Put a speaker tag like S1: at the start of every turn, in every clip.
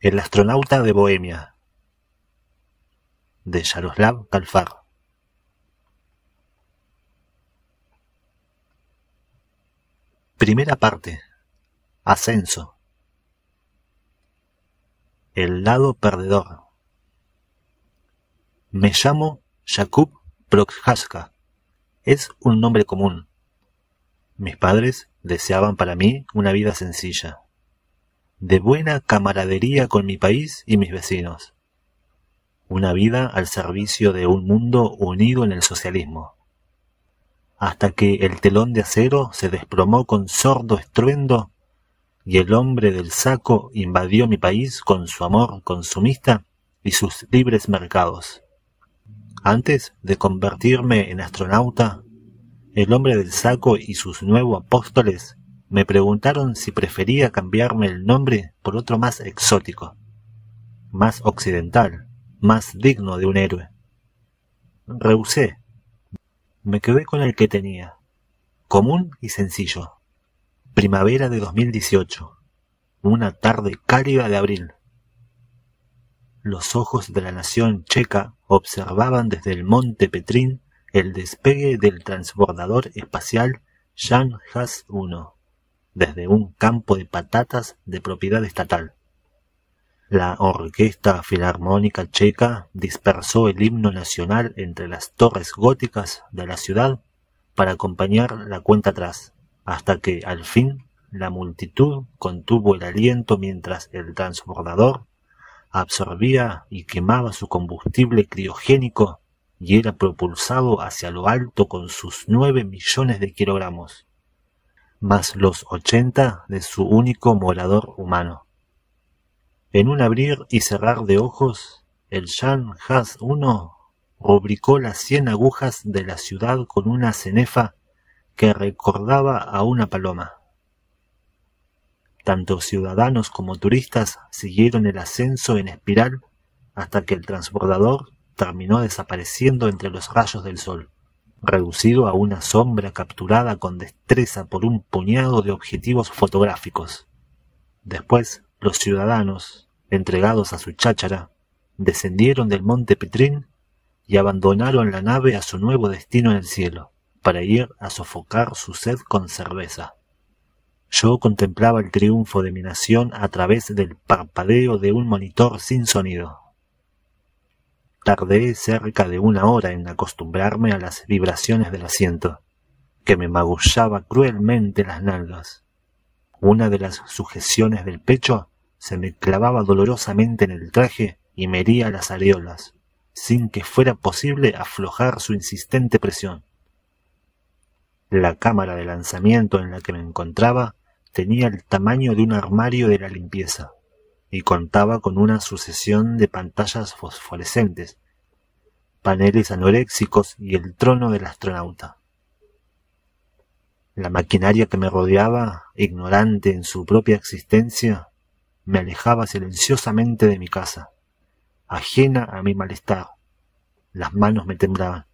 S1: El astronauta de Bohemia, de Yaroslav Kalfar. Primera parte. Ascenso. El lado perdedor. Me llamo Jakub Prochaska. Es un nombre común. Mis padres deseaban para mí una vida sencilla, de buena camaradería con mi país y mis vecinos. Una vida al servicio de un mundo unido en el socialismo. Hasta que el telón de acero se desplomó con sordo estruendo y el hombre del saco invadió mi país con su amor consumista y sus libres mercados. Antes de convertirme en astronauta, el hombre del saco y sus nuevos apóstoles me preguntaron si prefería cambiarme el nombre por otro más exótico, más occidental, más digno de un héroe. Rehusé. Me quedé con el que tenía, común y sencillo. Primavera de 2018, una tarde cálida de abril. Los ojos de la nación checa observaban desde el monte Petrín el despegue del transbordador espacial Jan Haas 1, desde un campo de patatas de propiedad estatal. La Orquesta Filarmónica Checa dispersó el himno nacional entre las torres góticas de la ciudad para acompañar la cuenta atrás, hasta que, al fin, la multitud contuvo el aliento mientras el transbordador absorbía y quemaba su combustible criogénico y era propulsado hacia lo alto con sus 9 millones de kilogramos, más los 80 de su único morador humano. En un abrir y cerrar de ojos, el Jan Haas 1 rubricó las 100 agujas de la ciudad con una cenefa que recordaba a una paloma. Tanto ciudadanos como turistas siguieron el ascenso en espiral hasta que el transbordador terminó desapareciendo entre los rayos del sol, reducido a una sombra capturada con destreza por un puñado de objetivos fotográficos. Después, los ciudadanos, entregados a su cháchara, descendieron del monte Petrín y abandonaron la nave a su nuevo destino en el cielo, para ir a sofocar su sed con cerveza. Yo contemplaba el triunfo de mi nación a través del parpadeo de un monitor sin sonido. Tardé cerca de 1 hora en acostumbrarme a las vibraciones del asiento, que me magullaba cruelmente las nalgas. Una de las sujeciones del pecho se me clavaba dolorosamente en el traje y me hería las areolas, sin que fuera posible aflojar su insistente presión. La cámara de lanzamiento en la que me encontraba tenía el tamaño de un armario de la limpieza y contaba con una sucesión de pantallas fosforescentes, paneles anoréxicos y el trono del astronauta. La maquinaria que me rodeaba, ignorante en su propia existencia, me alejaba silenciosamente de mi casa, ajena a mi malestar. Las manos me temblaban.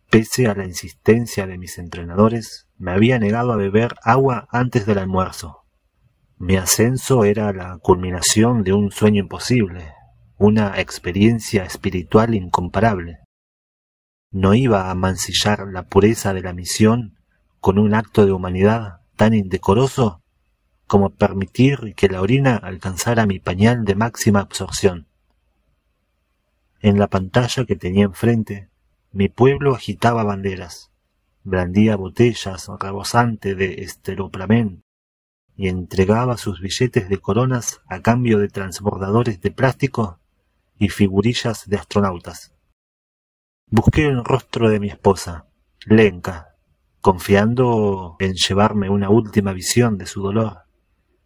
S1: Pese a la insistencia de mis entrenadores, me había negado a beber agua antes del almuerzo. Mi ascenso era la culminación de un sueño imposible, una experiencia espiritual incomparable. No iba a mancillar la pureza de la misión con un acto de humanidad tan indecoroso como permitir que la orina alcanzara mi pañal de máxima absorción. En la pantalla que tenía enfrente, mi pueblo agitaba banderas, blandía botellas rebosante de esteroplamen y entregaba sus billetes de coronas a cambio de transbordadores de plástico y figurillas de astronautas. Busqué el rostro de mi esposa, Lenka, confiando en llevarme una última visión de su dolor,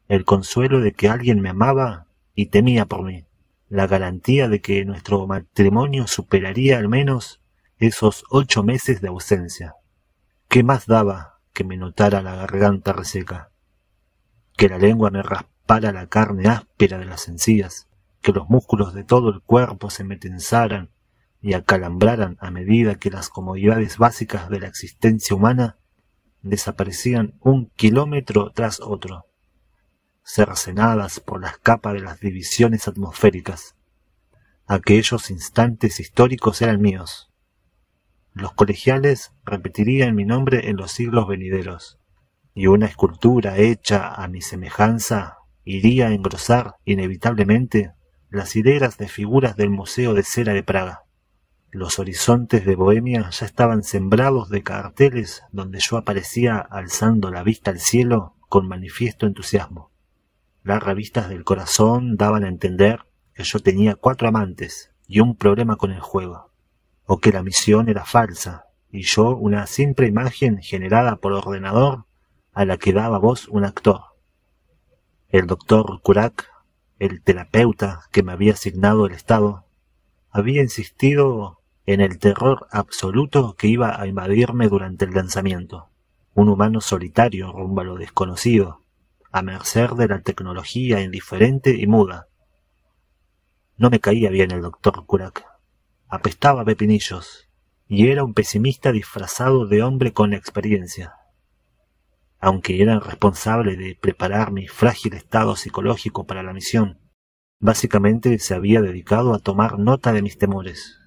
S1: el consuelo de que alguien me amaba y temía por mí, la garantía de que nuestro matrimonio superaría al menos esos 8 meses de ausencia. ¿Qué más daba que me notara la garganta reseca? Que la lengua me raspara la carne áspera de las encías, que los músculos de todo el cuerpo se me tensaran y acalambraran a medida que las comodidades básicas de la existencia humana desaparecían 1 kilómetro tras otro. cercenadas por las capas de las divisiones atmosféricas. Aquellos instantes históricos eran míos. Los colegiales repetirían mi nombre en los siglos venideros, y una escultura hecha a mi semejanza iría a engrosar inevitablemente las hileras de figuras del Museo de Cera de Praga. Los horizontes de Bohemia ya estaban sembrados de carteles donde yo aparecía alzando la vista al cielo con manifiesto entusiasmo. Las revistas del corazón daban a entender que yo tenía 4 amantes y un problema con el juego, o que la misión era falsa y yo una simple imagen generada por ordenador a la que daba voz un actor. El doctor Kurak, el terapeuta que me había asignado el Estado, había insistido en el terror absoluto que iba a invadirme durante el lanzamiento. Un humano solitario rumbo a lo desconocido, a merced de la tecnología indiferente y muda. No me caía bien el doctor Kurak. Apestaba a pepinillos, y era un pesimista disfrazado de hombre con experiencia. Aunque era el responsable de preparar mi frágil estado psicológico para la misión, básicamente se había dedicado a tomar nota de mis temores.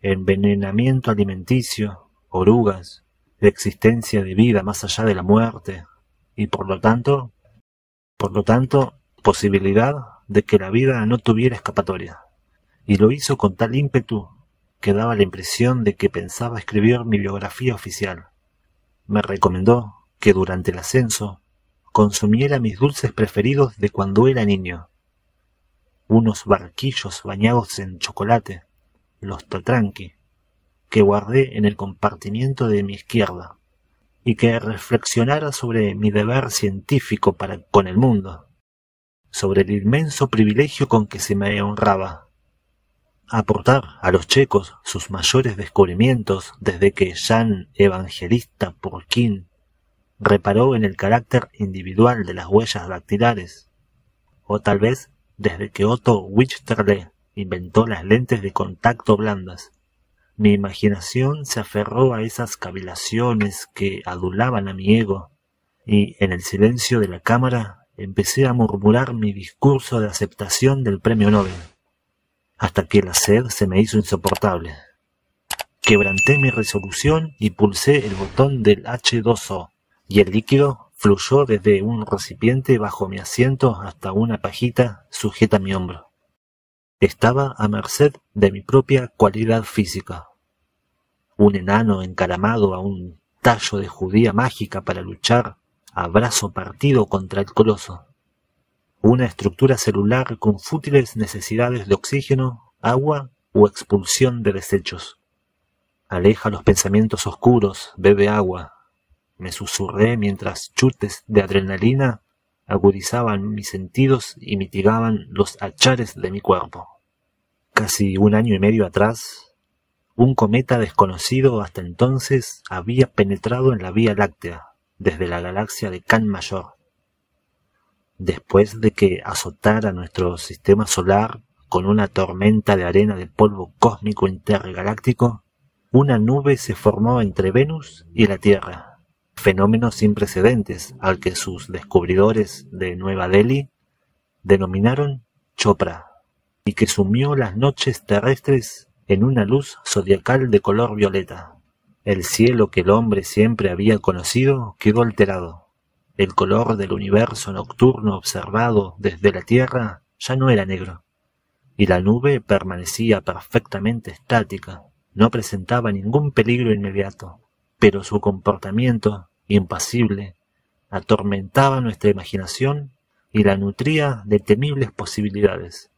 S1: Envenenamiento alimenticio, orugas, existencia de vida más allá de la muerte, y por lo tanto, posibilidad de que la vida no tuviera escapatoria. Y lo hizo con tal ímpetu que daba la impresión de que pensaba escribir mi biografía oficial. Me recomendó que durante el ascenso consumiera mis dulces preferidos de cuando era niño. Unos barquillos bañados en chocolate, los Tatranqui, que guardé en el compartimiento de mi izquierda, y que reflexionara sobre mi deber científico para con el mundo, sobre el inmenso privilegio con que se me honraba. Aportar a los checos sus mayores descubrimientos desde que Jan Evangelista Purkin reparó en el carácter individual de las huellas dactilares, o tal vez desde que Otto Wichterle inventó las lentes de contacto blandas. Mi imaginación se aferró a esas cavilaciones que adulaban a mi ego, y en el silencio de la cámara empecé a murmurar mi discurso de aceptación del premio Nobel, hasta que la sed se me hizo insoportable. Quebranté mi resolución y pulsé el botón del H2O, y el líquido fluyó desde un recipiente bajo mi asiento hasta una pajita sujeta a mi hombro. Estaba a merced de mi propia cualidad física. Un enano encaramado a un tallo de judía mágica para luchar a brazo partido contra el coloso. Una estructura celular con fútiles necesidades de oxígeno, agua o expulsión de desechos. Aleja los pensamientos oscuros, bebe agua. Me susurré mientras chutes de adrenalina agudizaban mis sentidos y mitigaban los achares de mi cuerpo. Casi 1 año y medio atrás, un cometa desconocido hasta entonces había penetrado en la Vía Láctea desde la galaxia de Can Mayor. Después de que azotara nuestro sistema solar con una tormenta de arena de polvo cósmico intergaláctico, una nube se formó entre Venus y la Tierra, fenómeno sin precedentes al que sus descubridores de Nueva Delhi denominaron Chopra, y que sumió las noches terrestres en una luz zodiacal de color violeta. El cielo que el hombre siempre había conocido quedó alterado. El color del universo nocturno observado desde la Tierra ya no era negro, y la nube permanecía perfectamente estática. No presentaba ningún peligro inmediato, pero su comportamiento, impasible, atormentaba nuestra imaginación y la nutría de temibles posibilidades.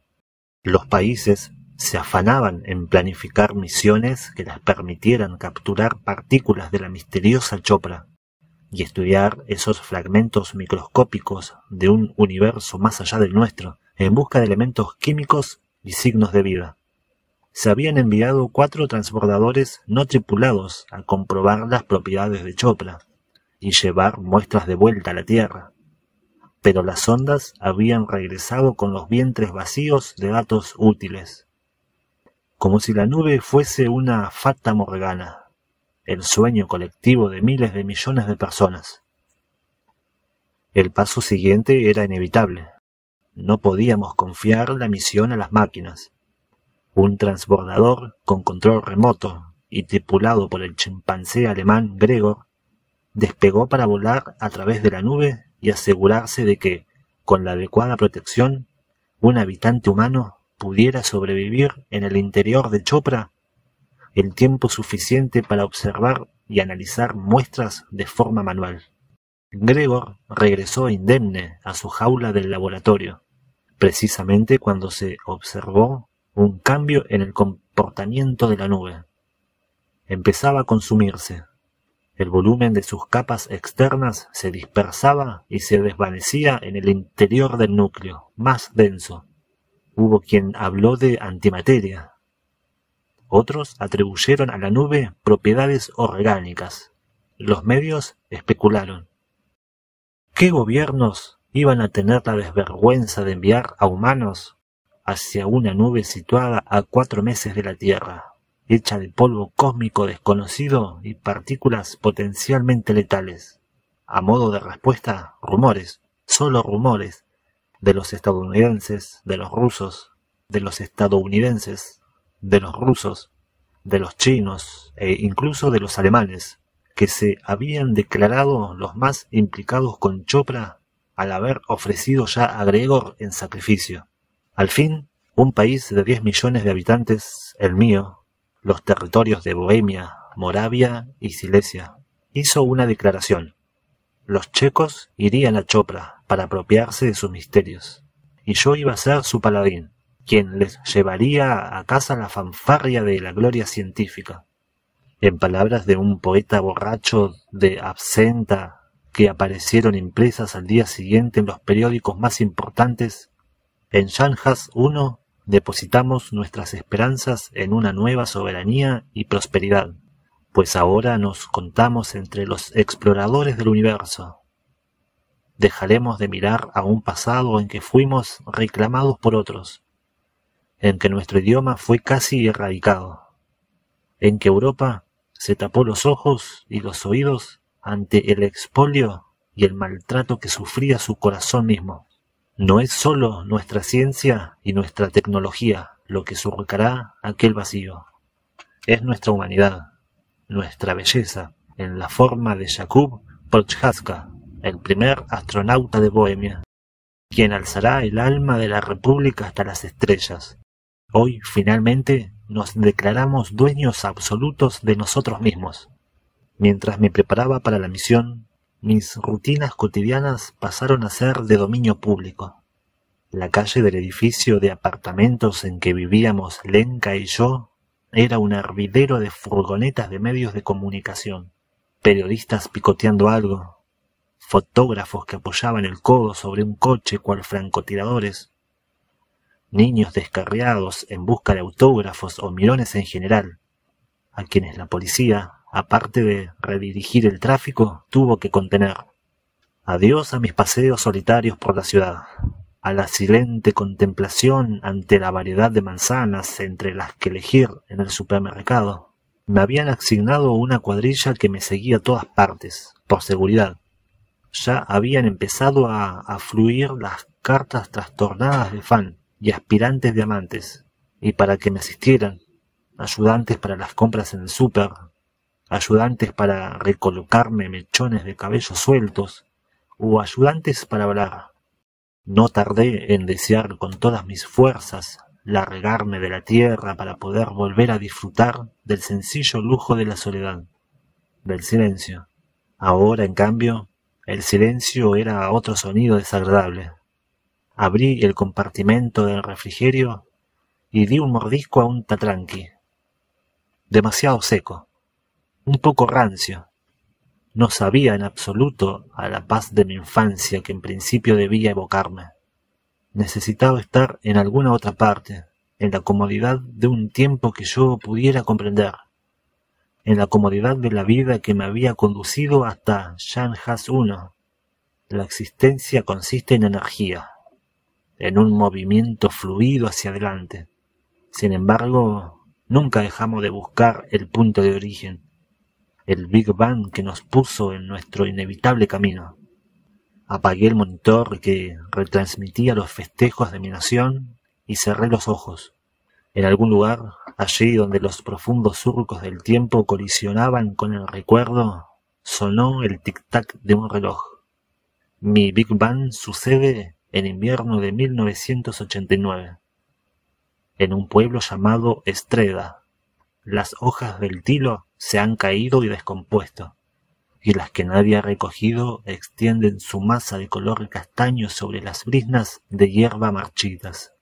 S1: Los países se afanaban en planificar misiones que les permitieran capturar partículas de la misteriosa Chopra y estudiar esos fragmentos microscópicos de un universo más allá del nuestro, en busca de elementos químicos y signos de vida. Se habían enviado 4 transbordadores no tripulados a comprobar las propiedades de Chopra y llevar muestras de vuelta a la Tierra, pero las sondas habían regresado con los vientres vacíos de datos útiles, como si la nube fuese una fata morgana, el sueño colectivo de miles de millones de personas. El paso siguiente era inevitable. No podíamos confiar la misión a las máquinas. Un transbordador con control remoto y tripulado por el chimpancé alemán Gregor despegó para volar a través de la nube y asegurarse de que, con la adecuada protección, un habitante humano pudiera sobrevivir en el interior de Chopra el tiempo suficiente para observar y analizar muestras de forma manual. Gregor regresó indemne a su jaula del laboratorio, precisamente cuando se observó un cambio en el comportamiento de la nube. Empezaba a consumirse. El volumen de sus capas externas se dispersaba y se desvanecía en el interior del núcleo, más denso. Hubo quien habló de antimateria. Otros atribuyeron a la nube propiedades orgánicas. Los medios especularon. ¿Qué gobiernos iban a tener la desvergüenza de enviar a humanos hacia una nube situada a 4 meses de la Tierra, hecha de polvo cósmico desconocido y partículas potencialmente letales? A modo de respuesta, rumores, solo rumores, de los estadounidenses, de los rusos, de los estadounidenses, de los rusos, de los chinos e incluso de los alemanes, que se habían declarado los más implicados con Chopra al haber ofrecido ya a Gregor en sacrificio. Al fin, un país de 10 millones de habitantes, el mío, los territorios de Bohemia, Moravia y Silesia, hizo una declaración. Los checos irían a Chopra para apropiarse de sus misterios, y yo iba a ser su paladín, quien les llevaría a casa la fanfarria de la gloria científica. En palabras de un poeta borracho de absenta que aparecieron impresas al día siguiente en los periódicos más importantes, en Shanghas I depositamos nuestras esperanzas en una nueva soberanía y prosperidad, pues ahora nos contamos entre los exploradores del universo. Dejaremos de mirar a un pasado en que fuimos reclamados por otros, en que nuestro idioma fue casi erradicado, en que Europa se tapó los ojos y los oídos ante el expolio y el maltrato que sufría su corazón mismo. No es sólo nuestra ciencia y nuestra tecnología lo que surcará aquel vacío. Es nuestra humanidad, nuestra belleza, en la forma de Jakub Prochaska, el primer astronauta de Bohemia, quien alzará el alma de la República hasta las estrellas. Hoy, finalmente, nos declaramos dueños absolutos de nosotros mismos. Mientras me preparaba para la misión, mis rutinas cotidianas pasaron a ser de dominio público. La calle del edificio de apartamentos en que vivíamos Lenka y yo era un hervidero de furgonetas de medios de comunicación, periodistas picoteando algo, fotógrafos que apoyaban el codo sobre un coche cual francotiradores, niños descarriados en busca de autógrafos o mirones en general, a quienes la policía, aparte de redirigir el tráfico, tuvo que contener. Adiós a mis paseos solitarios por la ciudad, a la silente contemplación ante la variedad de manzanas entre las que elegir en el supermercado. Me habían asignado una cuadrilla que me seguía a todas partes, por seguridad. Ya habían empezado a fluir las cartas trastornadas de fan y aspirantes de amantes, y para que me asistieran, ayudantes para las compras en el súper, ayudantes para recolocarme mechones de cabello sueltos, o ayudantes para hablar. No tardé en desear con todas mis fuerzas largarme de la tierra para poder volver a disfrutar del sencillo lujo de la soledad, del silencio. Ahora, en cambio, el silencio era otro sonido desagradable. Abrí el compartimento del refrigerio y di un mordisco a un tatranqui. Demasiado seco, un poco rancio. No sabía en absoluto a la paz de mi infancia que en principio debía evocarme. Necesitaba estar en alguna otra parte, en la comodidad de un tiempo que yo pudiera comprender, en la comodidad de la vida que me había conducido hasta Shanghas I. La existencia consiste en energía, en un movimiento fluido hacia adelante. Sin embargo, nunca dejamos de buscar el punto de origen, el Big Bang que nos puso en nuestro inevitable camino. Apagué el monitor que retransmitía los festejos de mi nación y cerré los ojos. En algún lugar, allí donde los profundos surcos del tiempo colisionaban con el recuerdo, sonó el tic-tac de un reloj. Mi Big Bang sucede en invierno de 1989, en un pueblo llamado Estreda. Las hojas del tilo se han caído y descompuesto, y las que nadie ha recogido extienden su masa de color castaño sobre las briznas de hierba marchitas.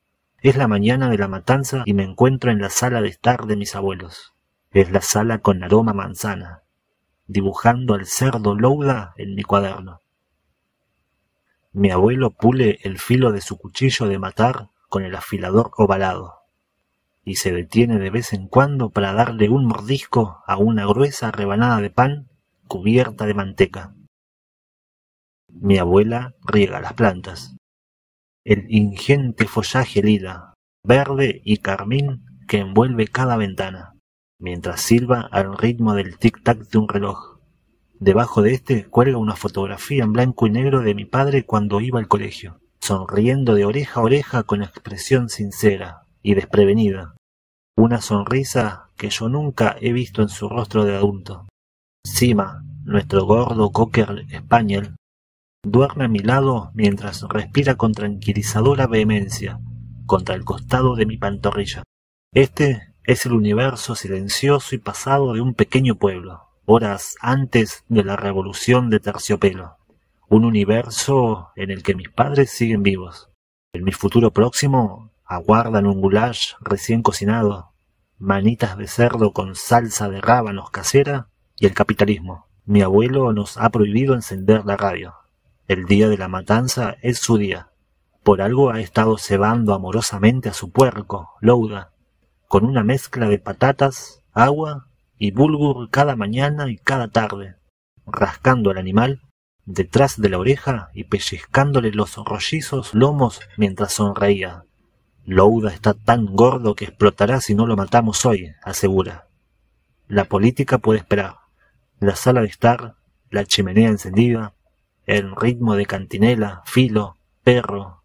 S1: Es la mañana de la matanza y me encuentro en la sala de estar de mis abuelos. Es la sala con aroma a manzana, dibujando al cerdo Louda en mi cuaderno. Mi abuelo pule el filo de su cuchillo de matar con el afilador ovalado, y se detiene de vez en cuando para darle un mordisco a una gruesa rebanada de pan cubierta de manteca. Mi abuela riega las plantas. El ingente follaje lila, verde y carmín que envuelve cada ventana, mientras silba al ritmo del tic-tac de un reloj. Debajo de este cuelga una fotografía en blanco y negro de mi padre cuando iba al colegio, sonriendo de oreja a oreja con expresión sincera y desprevenida. Una sonrisa que yo nunca he visto en su rostro de adulto. Sima, nuestro gordo cocker spaniel, duerme a mi lado mientras respira con tranquilizadora vehemencia contra el costado de mi pantorrilla. Este es el universo silencioso y pasado de un pequeño pueblo, horas antes de la revolución de terciopelo. Un universo en el que mis padres siguen vivos. En mi futuro próximo aguardan un goulash recién cocinado, manitas de cerdo con salsa de rábanos casera y el capitalismo. Mi abuelo nos ha prohibido encender la radio. El día de la matanza es su día. Por algo ha estado cebando amorosamente a su puerco, Louda, con una mezcla de patatas, agua y bulgur cada mañana y cada tarde, rascando al animal detrás de la oreja y pellizcándole los rollizos lomos mientras sonreía. Louda está tan gordo que explotará si no lo matamos hoy, asegura. La política puede esperar. La sala de estar, la chimenea encendida, el ritmo de cantinela, filo, perro,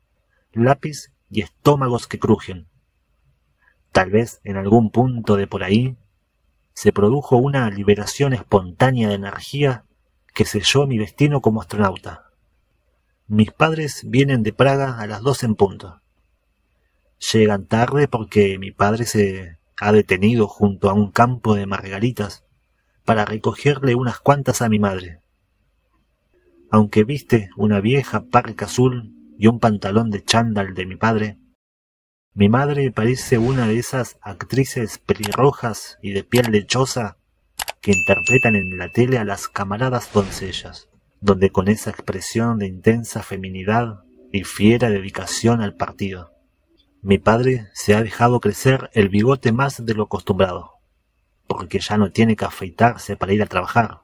S1: lápiz y estómagos que crujen. Tal vez en algún punto de por ahí se produjo una liberación espontánea de energía que selló mi destino como astronauta. Mis padres vienen de Praga a las 12 en punto. Llegan tarde porque mi padre se ha detenido junto a un campo de margaritas para recogerle unas cuantas a mi madre. Aunque viste una vieja parca azul y un pantalón de chándal de mi padre, mi madre parece una de esas actrices pelirrojas y de piel lechosa que interpretan en la tele a las camaradas doncellas, donde con esa expresión de intensa feminidad y fiera dedicación al partido. Mi padre se ha dejado crecer el bigote más de lo acostumbrado, porque ya no tiene que afeitarse para ir a trabajar.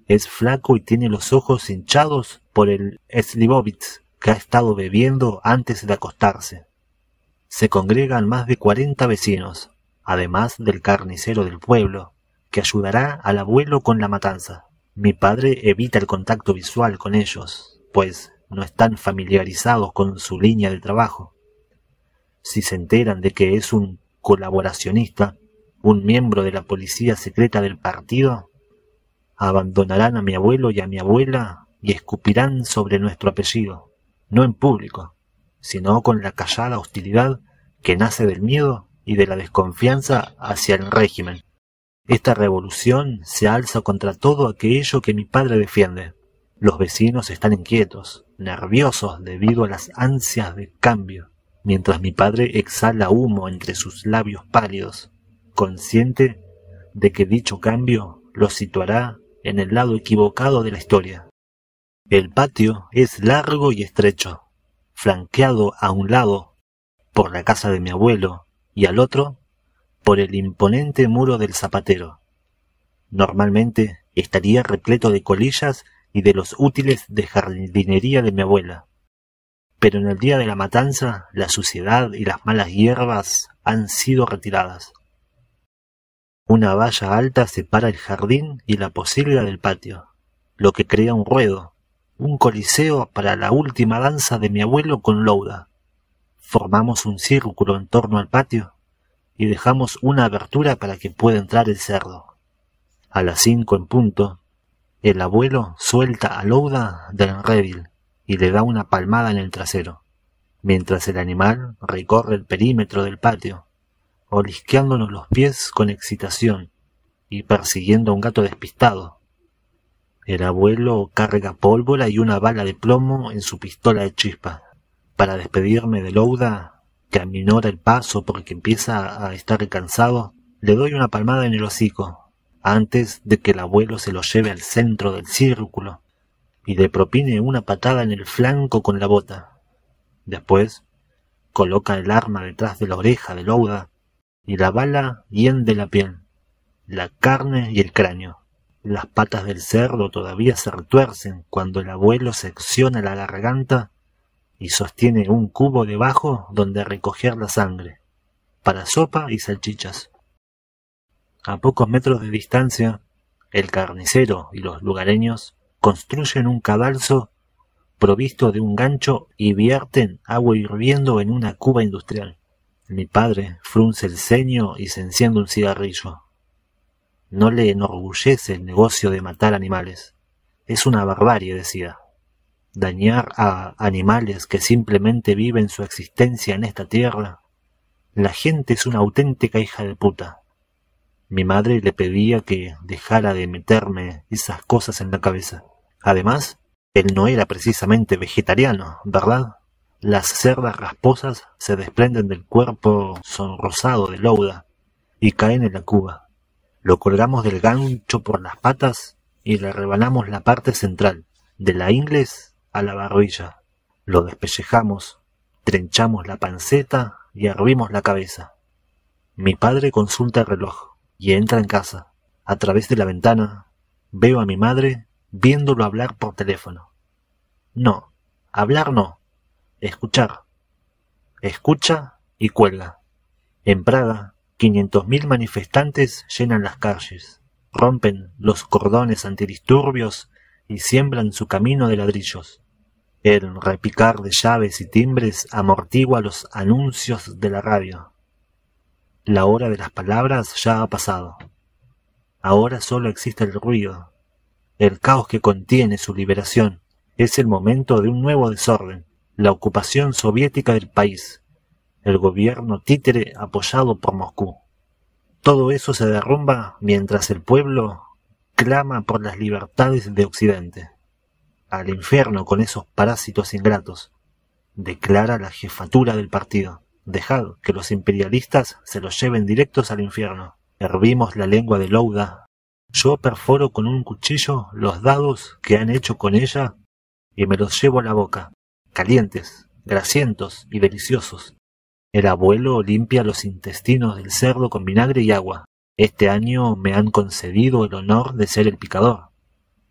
S1: Es flaco y tiene los ojos hinchados por el Slivovitz que ha estado bebiendo antes de acostarse. Se congregan más de 40 vecinos, además del carnicero del pueblo, que ayudará al abuelo con la matanza. Mi padre evita el contacto visual con ellos, pues no están familiarizados con su línea de trabajo. Si se enteran de que es un colaboracionista, un miembro de la policía secreta del partido, abandonarán a mi abuelo y a mi abuela y escupirán sobre nuestro apellido, no en público, sino con la callada hostilidad que nace del miedo y de la desconfianza hacia el régimen. Esta revolución se alza contra todo aquello que mi padre defiende. Los vecinos están inquietos, nerviosos debido a las ansias de cambio, mientras mi padre exhala humo entre sus labios pálidos, consciente de que dicho cambio lo situará en el lado equivocado de la historia. El patio es largo y estrecho, flanqueado a un lado por la casa de mi abuelo y al otro por el imponente muro del zapatero. Normalmente estaría repleto de colillas y de los útiles de jardinería de mi abuela. Pero en el día de la matanza, la suciedad y las malas hierbas han sido retiradas. Una valla alta separa el jardín y la posilga del patio, lo que crea un ruedo, un coliseo para la última danza de mi abuelo con Louda. Formamos un círculo en torno al patio y dejamos una abertura para que pueda entrar el cerdo. A las 5 en punto, el abuelo suelta a Louda del redil y le da una palmada en el trasero, mientras el animal recorre el perímetro del patio, olisqueándonos los pies con excitación y persiguiendo a un gato despistado. El abuelo carga pólvora y una bala de plomo en su pistola de chispa. Para despedirme de Louda, que aminora el paso porque empieza a estar cansado, le doy una palmada en el hocico, antes de que el abuelo se lo lleve al centro del círculo y le propine una patada en el flanco con la bota. Después, coloca el arma detrás de la oreja de Louda y la bala hiende la piel, la carne y el cráneo. Las patas del cerdo todavía se retuercen cuando el abuelo secciona la garganta y sostiene un cubo debajo donde recoger la sangre, para sopa y salchichas. A pocos metros de distancia, el carnicero y los lugareños construyen un cadalso provisto de un gancho y vierten agua hirviendo en una cuba industrial. Mi padre frunce el ceño y se enciende un cigarrillo. No le enorgullece el negocio de matar animales. Es una barbarie, decía. Dañar a animales que simplemente viven su existencia en esta tierra. La gente es una auténtica hija de puta. Mi madre le pedía que dejara de meterme esas cosas en la cabeza. Además, él no era precisamente vegetariano, ¿verdad? Las cerdas rasposas se desprenden del cuerpo sonrosado de Louda y caen en la cuba. Lo colgamos del gancho por las patas y le rebanamos la parte central, de la ingles a la barbilla. Lo despellejamos, trenchamos la panceta y hervimos la cabeza. Mi padre consulta el reloj y entra en casa. A través de la ventana veo a mi madre viéndolo hablar por teléfono. No, hablar no, escuchar. Escucha y cuelga. En Praga, 500.000 manifestantes llenan las calles, rompen los cordones antidisturbios y siembran su camino de ladrillos. El repicar de llaves y timbres amortigua los anuncios de la radio. La hora de las palabras ya ha pasado. Ahora solo existe el ruido. El caos que contiene su liberación es el momento de un nuevo desorden, la ocupación soviética del país, el gobierno títere apoyado por Moscú. Todo eso se derrumba mientras el pueblo clama por las libertades de Occidente. Al infierno con esos parásitos ingratos, declara la jefatura del partido. Dejad que los imperialistas se los lleven directos al infierno. Hervimos la lengua de Louda. Yo perforo con un cuchillo los dados que han hecho con ella y me los llevo a la boca, calientes, grasientos y deliciosos. El abuelo limpia los intestinos del cerdo con vinagre y agua. Este año me han concedido el honor de ser el picador.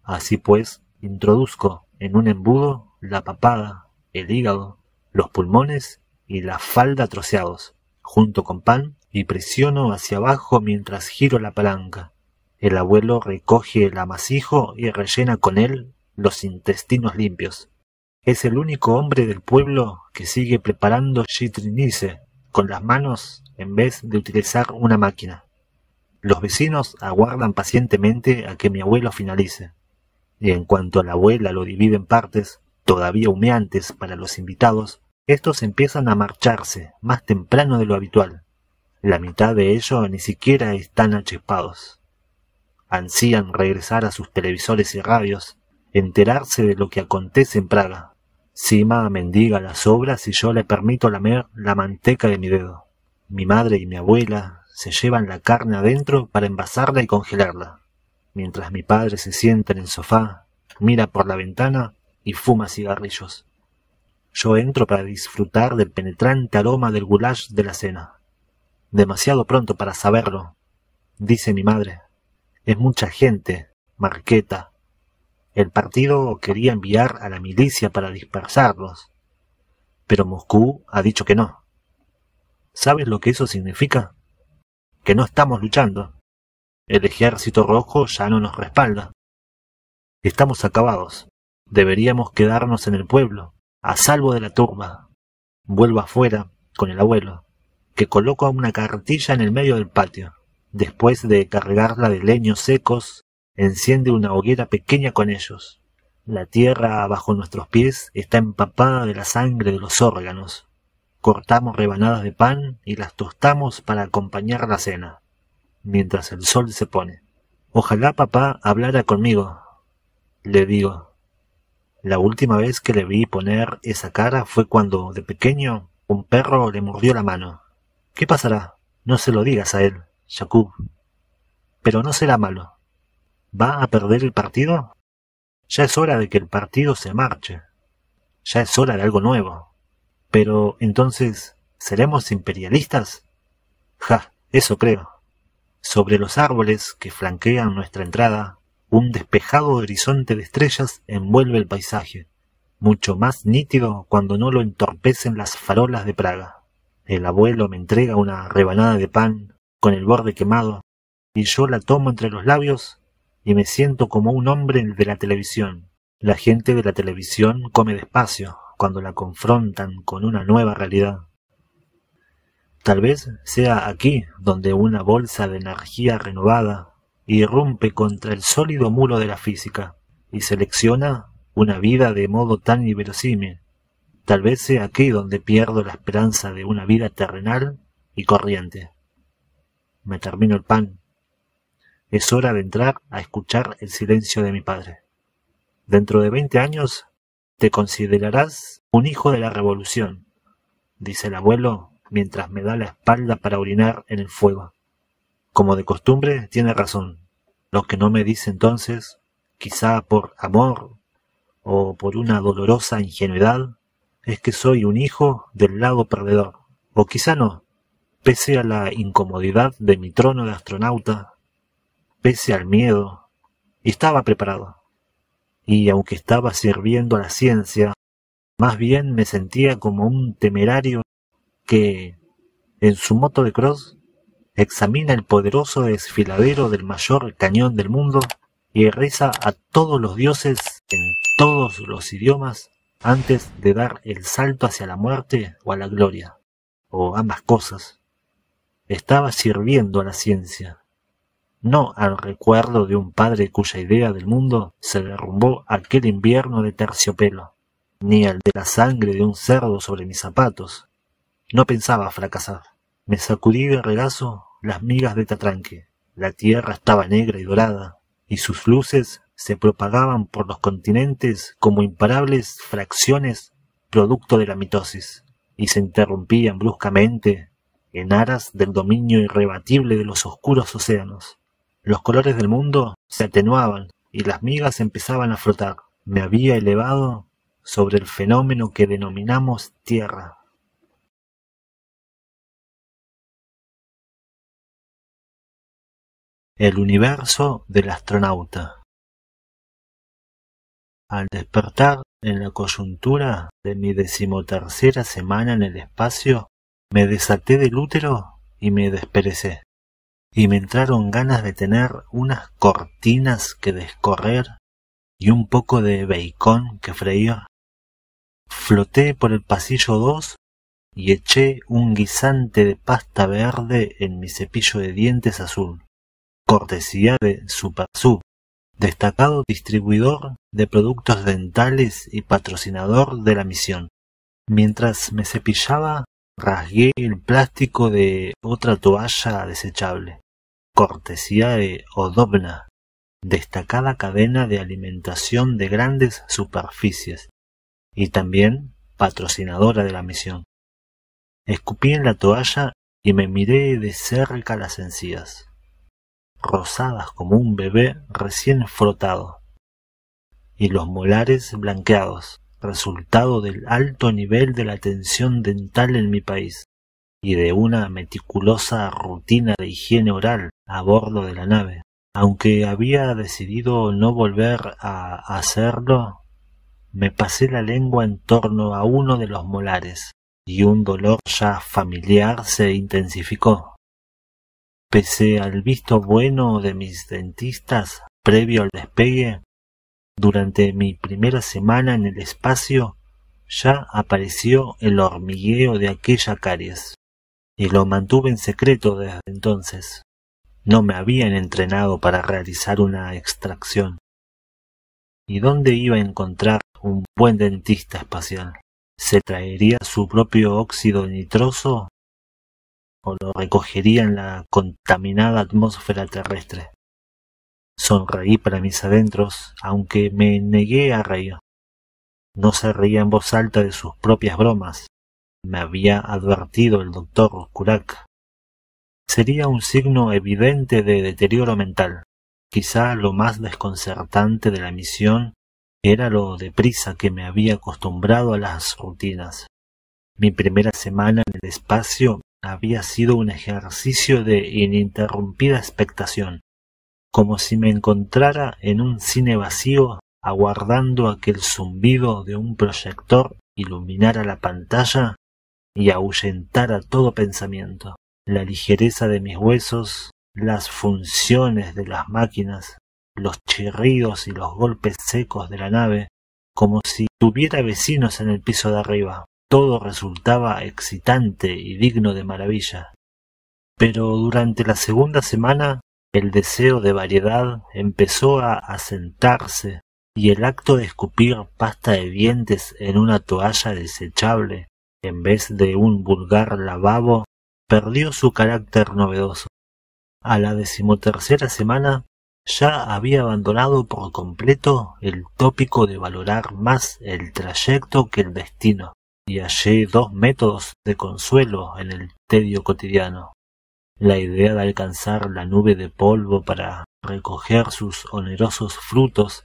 S1: Así pues, introduzco en un embudo la papada, el hígado, los pulmones y la falda troceados, junto con pan, y presiono hacia abajo mientras giro la palanca. El abuelo recoge el amasijo y rellena con él los intestinos limpios. Es el único hombre del pueblo que sigue preparando shitrinice con las manos en vez de utilizar una máquina. Los vecinos aguardan pacientemente a que mi abuelo finalice, y en cuanto la abuela lo divide en partes, todavía humeantes para los invitados, estos empiezan a marcharse más temprano de lo habitual. La mitad de ellos ni siquiera están achispados. Ansían regresar a sus televisores y radios, enterarse de lo que acontece en Praga. Sima mendiga las sobras y yo le permito lamer la manteca de mi dedo. Mi madre y mi abuela se llevan la carne adentro para envasarla y congelarla, mientras mi padre se sienta en el sofá, mira por la ventana y fuma cigarrillos. Yo entro para disfrutar del penetrante aroma del goulash de la cena. Demasiado pronto para saberlo, dice mi madre. Es mucha gente, Marqueta. El partido quería enviar a la milicia para dispersarlos, pero Moscú ha dicho que no. ¿Sabes lo que eso significa? Que no estamos luchando. El ejército rojo ya no nos respalda. Estamos acabados. Deberíamos quedarnos en el pueblo, a salvo de la turba. Vuelvo afuera con el abuelo, que coloca una carretilla en el medio del patio. Después de cargarla de leños secos, enciende una hoguera pequeña con ellos. La tierra bajo nuestros pies está empapada de la sangre de los órganos. Cortamos rebanadas de pan y las tostamos para acompañar la cena, mientras el sol se pone. Ojalá papá hablara conmigo, le digo. La última vez que le vi poner esa cara fue cuando, de pequeño, un perro le mordió la mano. ¿Qué pasará? No se lo digas a él, Jacob. Pero no será malo. ¿Va a perder el partido? Ya es hora de que el partido se marche. Ya es hora de algo nuevo. Pero, entonces, ¿seremos imperialistas? Ja, eso creo. Sobre los árboles que flanquean nuestra entrada, un despejado horizonte de estrellas envuelve el paisaje, mucho más nítido cuando no lo entorpecen las farolas de Praga. El abuelo me entrega una rebanada de pan con el borde quemado, y yo la tomo entre los labios y me siento como un hombre de la televisión. La gente de la televisión come despacio cuando la confrontan con una nueva realidad. Tal vez sea aquí donde una bolsa de energía renovada irrumpe contra el sólido muro de la física y selecciona una vida de modo tan inverosímil. Tal vez sea aquí donde pierdo la esperanza de una vida terrenal y corriente. Me termino el pan. Es hora de entrar a escuchar el silencio de mi padre. Dentro de 20 años te considerarás un hijo de la revolución, dice el abuelo mientras me da la espalda para orinar en el fuego. Como de costumbre, tiene razón. Lo que no me dice entonces, quizá por amor o por una dolorosa ingenuidad, es que soy un hijo del lado perdedor. O quizá no, pese a la incomodidad de mi trono de astronauta, pese al miedo, estaba preparado. Y aunque estaba sirviendo a la ciencia, más bien me sentía como un temerario que, en su moto de cross, examina el poderoso desfiladero del mayor cañón del mundo y reza a todos los dioses en todos los idiomas antes de dar el salto hacia la muerte o a la gloria, o ambas cosas. Estaba sirviendo a la ciencia, no al recuerdo de un padre cuya idea del mundo se derrumbó aquel invierno de terciopelo, ni al de la sangre de un cerdo sobre mis zapatos. No pensaba fracasar. Me sacudí de regazo las migas de tatranque. La tierra estaba negra y dorada, y sus luces se propagaban por los continentes como imparables fracciones producto de la mitosis, y se interrumpían bruscamente en aras del dominio irrebatible de los oscuros océanos. Los colores del mundo se atenuaban y las migas empezaban a flotar. Me había elevado sobre el fenómeno que denominamos tierra. El universo del astronauta. Al despertar en la coyuntura de mi 13ª semana en el espacio, me desaté del útero y me desperecé, y me entraron ganas de tener unas cortinas que descorrer y un poco de bacon que freír. Floté por el pasillo 2 y eché un guisante de pasta verde en mi cepillo de dientes azul, cortesía de SuperSub, destacado distribuidor de productos dentales y patrocinador de la misión. Mientras me cepillaba, rasgué el plástico de otra toalla desechable, cortesía de Odobna, destacada cadena de alimentación de grandes superficies, y también patrocinadora de la misión. Escupí en la toalla y me miré de cerca las encías, rosadas como un bebé recién frotado, y los molares blanqueados, resultado del alto nivel de la atención dental en mi país y de una meticulosa rutina de higiene oral a bordo de la nave. Aunque había decidido no volver a hacerlo, me pasé la lengua en torno a uno de los molares y un dolor ya familiar se intensificó. Pese al visto bueno de mis dentistas previo al despegue, Durante mi primera semana en el espacio ya apareció el hormigueo de aquella caries, y lo mantuve en secreto desde entonces. No me habían entrenado para realizar una extracción. ¿Y dónde iba a encontrar un buen dentista espacial? ¿Se traería su propio óxido nitroso o lo recogería en la contaminada atmósfera terrestre? Sonreí para mis adentros, aunque me negué a reír. No se reía en voz alta de sus propias bromas. Me había advertido el doctor Kurak. Sería un signo evidente de deterioro mental. Quizá lo más desconcertante de la misión era lo deprisa que me había acostumbrado a las rutinas. Mi primera semana en el espacio había sido un ejercicio de ininterrumpida expectación, como si me encontrara en un cine vacío aguardando a que el zumbido de un proyector iluminara la pantalla y ahuyentara todo pensamiento. La ligereza de mis huesos, las funciones de las máquinas, los chirridos y los golpes secos de la nave, como si tuviera vecinos en el piso de arriba. Todo resultaba excitante y digno de maravilla. Pero durante la segunda semana el deseo de variedad empezó a asentarse y el acto de escupir pasta de dientes en una toalla desechable en vez de un vulgar lavabo perdió su carácter novedoso. A la 13ª semana ya había abandonado por completo el tópico de valorar más el trayecto que el destino, y hallé dos métodos de consuelo en el tedio cotidiano: la idea de alcanzar la nube de polvo para recoger sus onerosos frutos,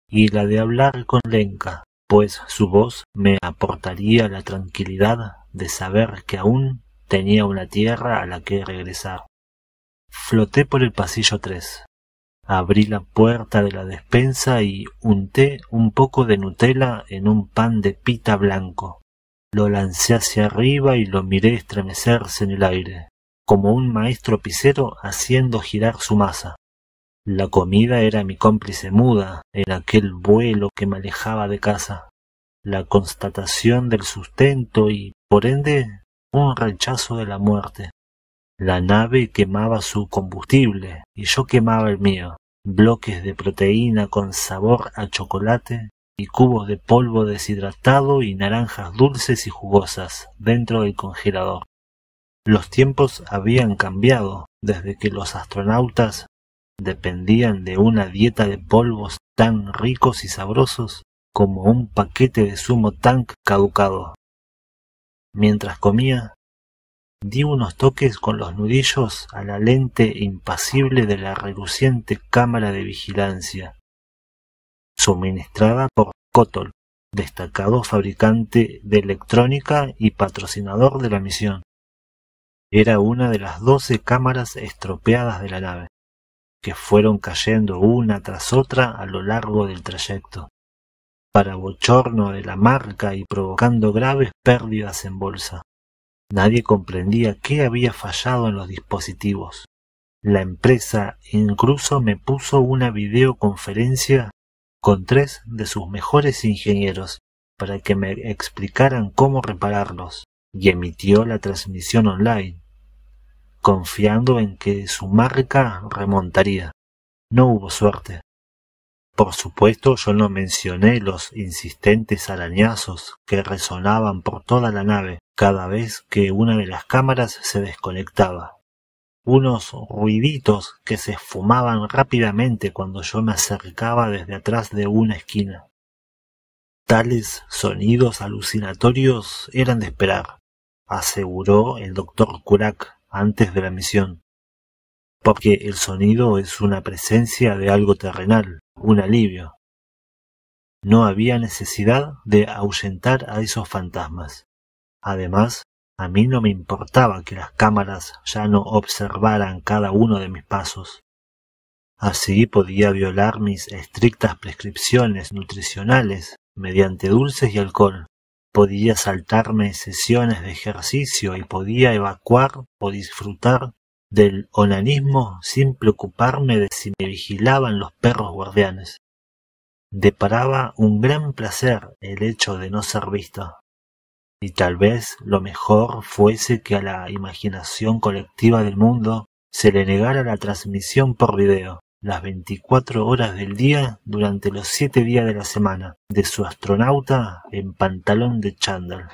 S1: y la de hablar con Lenka, pues su voz me aportaría la tranquilidad de saber que aún tenía una tierra a la que regresar. Floté por el pasillo 3. Abrí la puerta de la despensa y unté un poco de Nutella en un pan de pita blanco. Lo lancé hacia arriba y lo miré estremecerse en el aire, como un maestro pisero haciendo girar su masa. La comida era mi cómplice muda en aquel vuelo que me alejaba de casa. La constatación del sustento y, por ende, un rechazo de la muerte. La nave quemaba su combustible y yo quemaba el mío. Bloques de proteína con sabor a chocolate y cubos de polvo deshidratado y naranjas dulces y jugosas dentro del congelador. Los tiempos habían cambiado desde que los astronautas dependían de una dieta de polvos tan ricos y sabrosos como un paquete de zumo tank caducado. Mientras comía, di unos toques con los nudillos a la lente impasible de la reluciente cámara de vigilancia, suministrada por Kotal, destacado fabricante de electrónica y patrocinador de la misión. Era una de las 12 cámaras estropeadas de la nave, que fueron cayendo una tras otra a lo largo del trayecto, para bochorno de la marca y provocando graves pérdidas en bolsa. Nadie comprendía qué había fallado en los dispositivos. La empresa incluso me puso una videoconferencia con 3 de sus mejores ingenieros para que me explicaran cómo repararlos, y emitió la transmisión online, confiando en que su marca remontaría. No hubo suerte. Por supuesto, yo no mencioné los insistentes arañazos que resonaban por toda la nave cada vez que una de las cámaras se desconectaba. Unos ruiditos que se esfumaban rápidamente cuando yo me acercaba desde atrás de una esquina. Tales sonidos alucinatorios eran de esperar, aseguró el doctor Kurak antes de la misión, porque el sonido es una presencia de algo terrenal, un alivio. No había necesidad de ahuyentar a esos fantasmas. Además, a mí no me importaba que las cámaras ya no observaran cada uno de mis pasos. Así podía violar mis estrictas prescripciones nutricionales mediante dulces y alcohol. Podía saltarme sesiones de ejercicio y podía evacuar o disfrutar del onanismo sin preocuparme de si me vigilaban los perros guardianes. deparaba un gran placer el hecho de no ser visto. Y tal vez lo mejor fuese que a la imaginación colectiva del mundo se le negara la transmisión por video, las 24 horas del día durante los 7 días de la semana, de su astronauta en pantalón de chándal.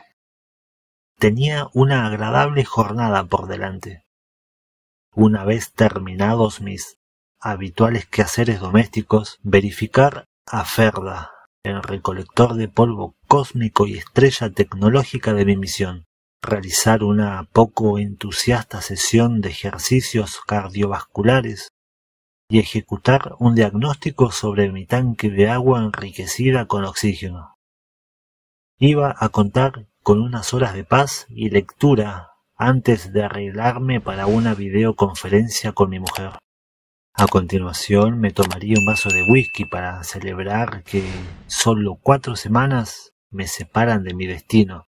S1: Tenía una agradable jornada por delante. Una vez terminados mis habituales quehaceres domésticos, verificar a Ferda, el recolector de polvo cósmico y estrella tecnológica de mi misión, realizar una poco entusiasta sesión de ejercicios cardiovasculares y ejecutar un diagnóstico sobre mi tanque de agua enriquecida con oxígeno. Iba a contar con unas horas de paz y lectura antes de arreglarme para una videoconferencia con mi mujer. A continuación me tomaría un vaso de whisky para celebrar que solo 4 semanas me separan de mi destino,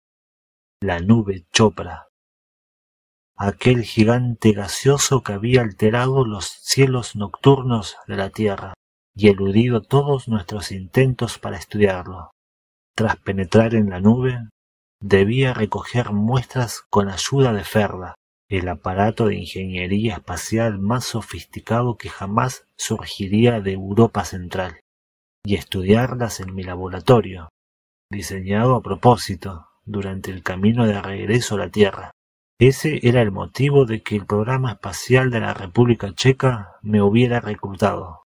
S1: la nube Chopra, aquel gigante gaseoso que había alterado los cielos nocturnos de la Tierra y eludido todos nuestros intentos para estudiarlo. Tras penetrar en la nube, debía recoger muestras con ayuda de Ferda, el aparato de ingeniería espacial más sofisticado que jamás surgiría de Europa Central, y estudiarlas en mi laboratorio, diseñado a propósito, durante el camino de regreso a la Tierra. Ese era el motivo de que el programa espacial de la República Checa me hubiera reclutado.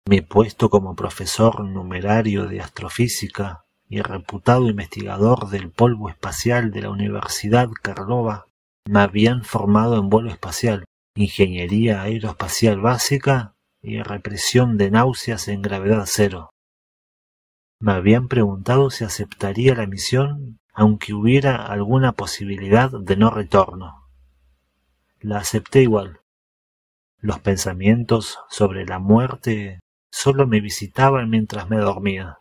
S1: Mi puesto como profesor numerario de astrofísica y reputado investigador del polvo espacial de la Universidad Karlova me habían formado en vuelo espacial, ingeniería aeroespacial básica y represión de náuseas en gravedad cero. Me habían preguntado si aceptaría la misión aunque hubiera alguna posibilidad de no retorno. La acepté igual. Los pensamientos sobre la muerte solo me visitaban mientras me dormía.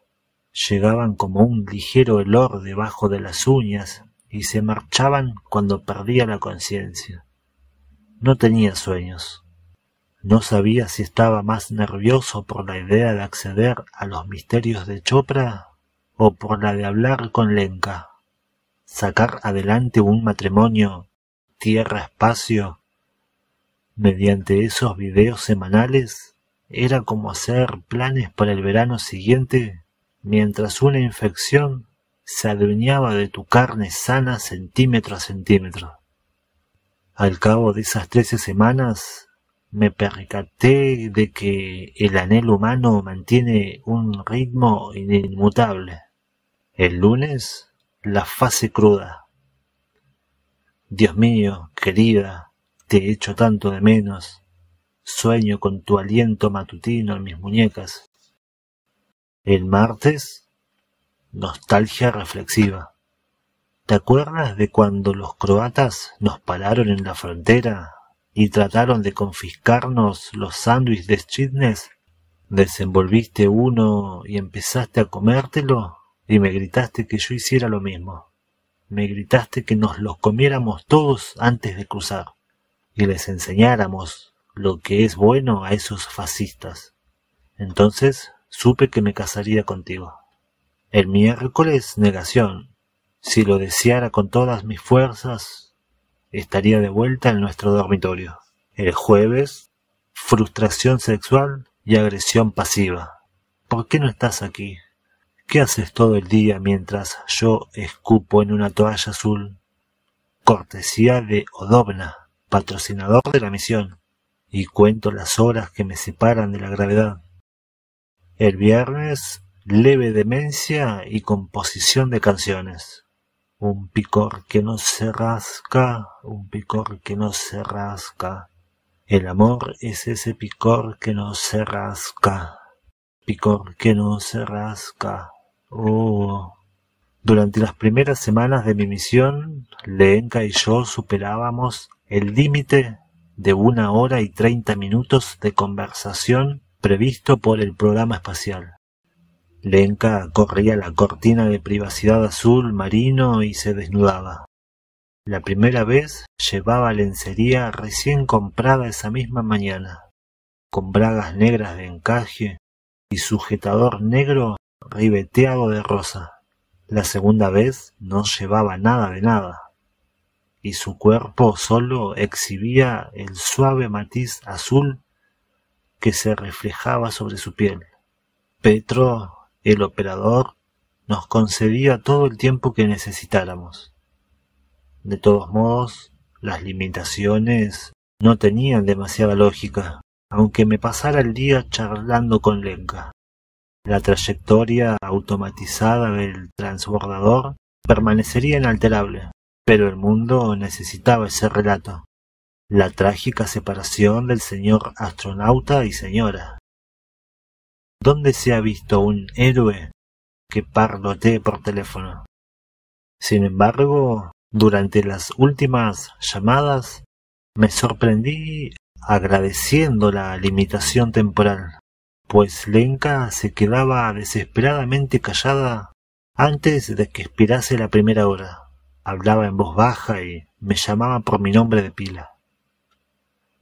S1: Llegaban como un ligero olor debajo de las uñas y se marchaban cuando perdía la conciencia. No tenía sueños. No sabía si estaba más nervioso por la idea de acceder a los misterios de Chopra o por la de hablar con Lenka, sacar adelante un matrimonio tierra-espacio. Mediante esos videos semanales era como hacer planes para el verano siguiente mientras una infección se adueñaba de tu carne sana centímetro a centímetro. Al cabo de esas 13 semanas me percaté de que el anhelo humano mantiene un ritmo inmutable. El lunes, la fase cruda. Dios mío, querida, te echo tanto de menos. Sueño con tu aliento matutino en mis muñecas. El martes, nostalgia reflexiva. ¿Te acuerdas de cuando los croatas nos pararon en la frontera y trataron de confiscarnos los sándwiches de Chitnes? Desenvolviste uno y empezaste a comértelo y me gritaste que yo hiciera lo mismo. Me gritaste que nos los comiéramos todos antes de cruzar y les enseñáramos lo que es bueno a esos fascistas. Entonces supe que me casaría contigo. El miércoles, negación. Si lo deseara con todas mis fuerzas, estaría de vuelta en nuestro dormitorio. El jueves, frustración sexual y agresión pasiva. ¿Por qué no estás aquí? ¿Qué haces todo el día mientras yo escupo en una toalla azul? Cortesía de Odobna, patrocinador de la misión, y cuento las horas que me separan de la gravedad. El viernes, leve demencia y composición de canciones. Un picor que no se rasca, un picor que no se rasca. El amor es ese picor que no se rasca, picor que no se rasca. Oh. Durante las primeras semanas de mi misión, Lenka y yo superábamos el límite de 1 hora y 30 minutos de conversación previsto por el programa espacial. Lenka corría la cortina de privacidad azul marino y se desnudaba. La primera vez llevaba lencería recién comprada esa misma mañana, con bragas negras de encaje, y sujetador negro ribeteado de rosa. La segunda vez no llevaba nada de nada, y su cuerpo solo exhibía el suave matiz azul que se reflejaba sobre su piel. Petro, el operador, nos concedía todo el tiempo que necesitáramos. De todos modos, las limitaciones no tenían demasiada lógica, aunque me pasara el día charlando con Lenka. La trayectoria automatizada del transbordador permanecería inalterable, pero el mundo necesitaba ese relato. La trágica separación del señor astronauta y señora. ¿Dónde se ha visto un héroe que parlotee por teléfono? Sin embargo, durante las últimas llamadas me sorprendí agradeciendo la limitación temporal, pues Lenka se quedaba desesperadamente callada antes de que expirase la primera hora. Hablaba en voz baja y me llamaba por mi nombre de pila,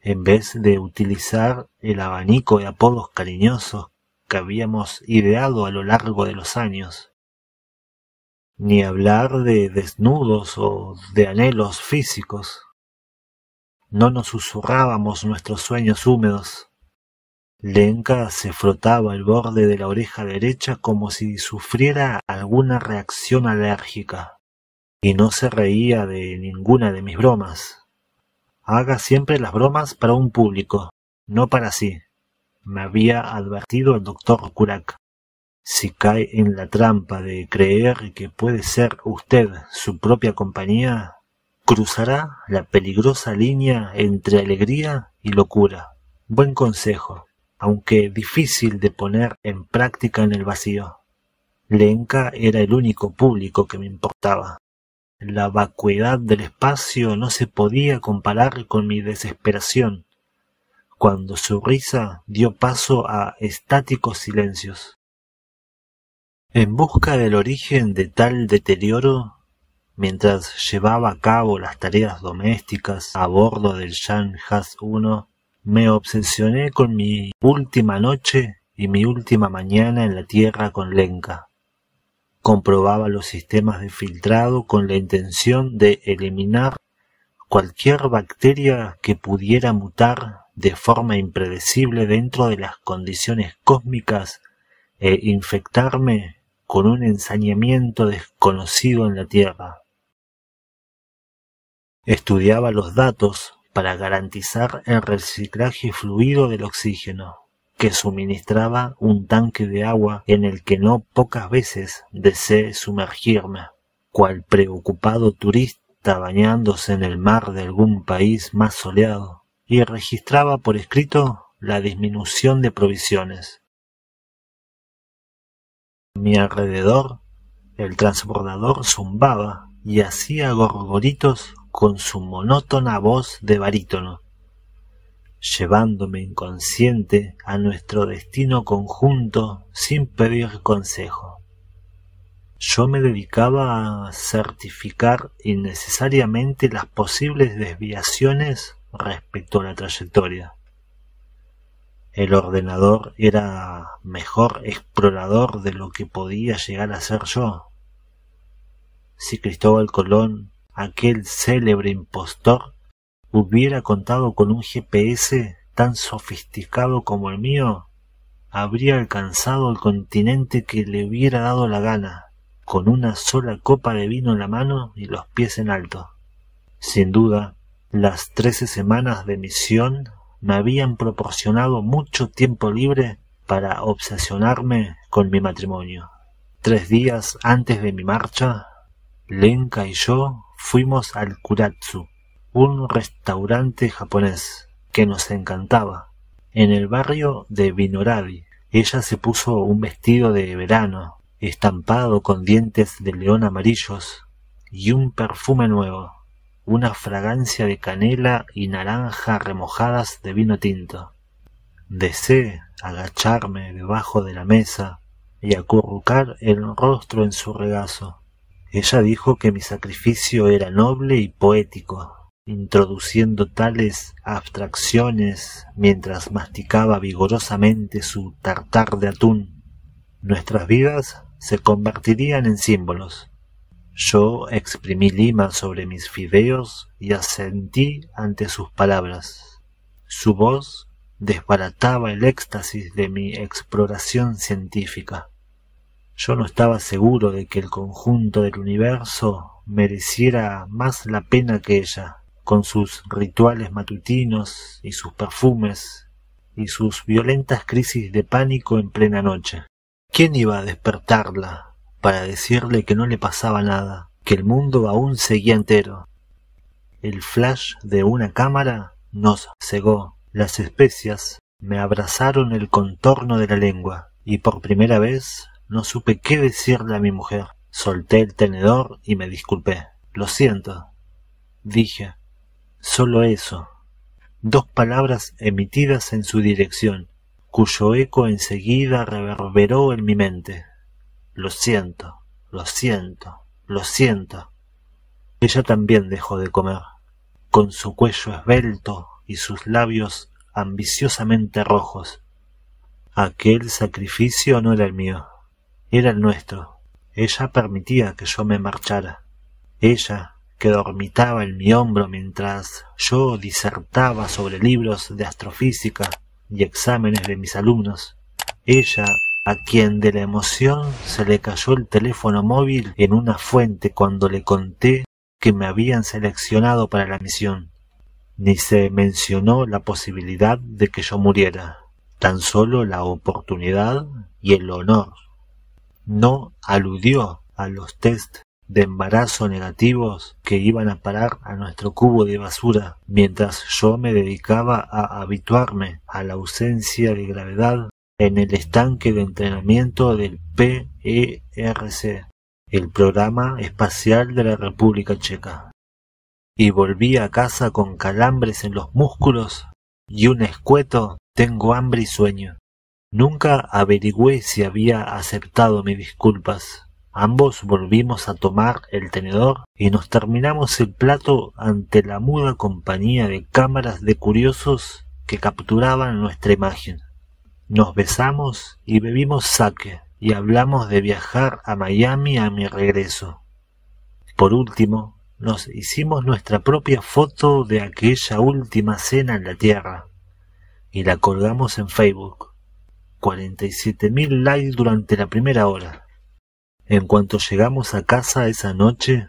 S1: en vez de utilizar el abanico de apodos cariñosos que habíamos ideado a lo largo de los años. Ni hablar de desnudos o de anhelos físicos. No nos susurrábamos nuestros sueños húmedos. Lenka se frotaba el borde de la oreja derecha como si sufriera alguna reacción alérgica, y no se reía de ninguna de mis bromas. Haga siempre las bromas para un público, no para sí, me había advertido el doctor Kurak. Si cae en la trampa de creer que puede ser usted su propia compañía, cruzará la peligrosa línea entre alegría y locura. Buen consejo, aunque difícil de poner en práctica en el vacío. Lenka era el único público que me importaba. La vacuidad del espacio no se podía comparar con mi desesperación, cuando su risa dio paso a estáticos silencios. En busca del origen de tal deterioro, mientras llevaba a cabo las tareas domésticas a bordo del Jan Haas 1, me obsesioné con mi última noche y mi última mañana en la Tierra con Lenka. Comprobaba los sistemas de filtrado con la intención de eliminar cualquier bacteria que pudiera mutar de forma impredecible dentro de las condiciones cósmicas e infectarme con un ensañamiento desconocido en la Tierra. Estudiaba los datos para garantizar el reciclaje fluido del oxígeno, que suministraba un tanque de agua en el que no pocas veces deseé sumergirme, cual preocupado turista bañándose en el mar de algún país más soleado, y registraba por escrito la disminución de provisiones. A mi alrededor, el transbordador zumbaba y hacía gorgoritos con su monótona voz de barítono, llevándome inconsciente a nuestro destino conjunto sin pedir consejo. Yo me dedicaba a certificar innecesariamente las posibles desviaciones respecto a la trayectoria. El ordenador era mejor explorador de lo que podía llegar a ser yo. Si Cristóbal Colón, aquel célebre impostor, hubiera contado con un GPS tan sofisticado como el mío, habría alcanzado el continente que le hubiera dado la gana, con una sola copa de vino en la mano y los pies en alto. Sin duda, las 13 semanas de misión me habían proporcionado mucho tiempo libre para obsesionarme con mi matrimonio. 3 días antes de mi marcha, Lenka y yo fuimos al Kuratsu, un restaurante japonés que nos encantaba, en el barrio de Vinoradi. Ella se puso un vestido de verano, estampado con dientes de león amarillos, y un perfume nuevo, una fragancia de canela y naranja remojadas de vino tinto. Deseé agacharme debajo de la mesa y acurrucar el rostro en su regazo. Ella dijo que mi sacrificio era noble y poético, introduciendo tales abstracciones mientras masticaba vigorosamente su tartar de atún. Nuestras vidas se convertirían en símbolos. Yo exprimí lima sobre mis fideos y asentí ante sus palabras. Su voz desbarataba el éxtasis de mi exploración científica. Yo no estaba seguro de que el conjunto del universo mereciera más la pena que ella, con sus rituales matutinos y sus perfumes y sus violentas crisis de pánico en plena noche. ¿Quién iba a despertarla para decirle que no le pasaba nada, que el mundo aún seguía entero? El flash de una cámara nos cegó. Las especias me abrazaron el contorno de la lengua y por primera vez no supe qué decirle a mi mujer. Solté el tenedor y me disculpé. Lo siento, dije. Solo eso. 2 palabras emitidas en su dirección, cuyo eco enseguida reverberó en mi mente. Lo siento, lo siento, lo siento. Ella también dejó de comer. Con su cuello esbelto y sus labios ambiciosamente rojos. Aquel sacrificio no era el mío, era el nuestro. Ella permitía que yo me marchara. Ella, que dormitaba en mi hombro mientras yo disertaba sobre libros de astrofísica y exámenes de mis alumnos. Ella, a quien de la emoción se le cayó el teléfono móvil en una fuente cuando le conté que me habían seleccionado para la misión. Ni se mencionó la posibilidad de que yo muriera, tan solo la oportunidad y el honor. No aludió a los test de embarazo negativos que iban a parar a nuestro cubo de basura mientras yo me dedicaba a habituarme a la ausencia de gravedad en el estanque de entrenamiento del PERC, el Programa Espacial de la República Checa. Y volví a casa con calambres en los músculos y un escueto «tengo hambre y sueño». Nunca averigüé si había aceptado mis disculpas. Ambos volvimos a tomar el tenedor y nos terminamos el plato ante la muda compañía de cámaras de curiosos que capturaban nuestra imagen. Nos besamos y bebimos sake y hablamos de viajar a Miami a mi regreso. Por último, nos hicimos nuestra propia foto de aquella última cena en la Tierra y la colgamos en Facebook. 47.000 likes durante la primera hora. En cuanto llegamos a casa esa noche,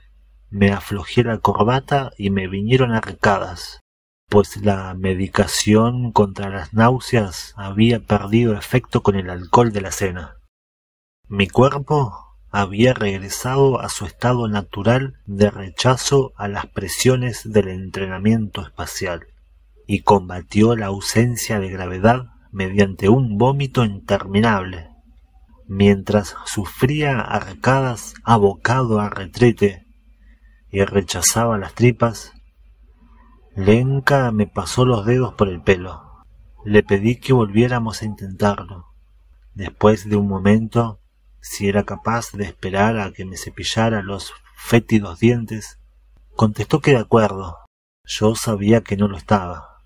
S1: me aflojé la corbata y me vinieron arcadas, pues la medicación contra las náuseas había perdido efecto con el alcohol de la cena. Mi cuerpo había regresado a su estado natural de rechazo a las presiones del entrenamiento espacial y combatió la ausencia de gravedad mediante un vómito interminable. Mientras sufría arcadas abocado a retrete y rechazaba las tripas, Lenka me pasó los dedos por el pelo. Le pedí que volviéramos a intentarlo. Después de un momento, si era capaz de esperar a que me cepillara los fétidos dientes, contestó que de acuerdo. Yo sabía que no lo estaba.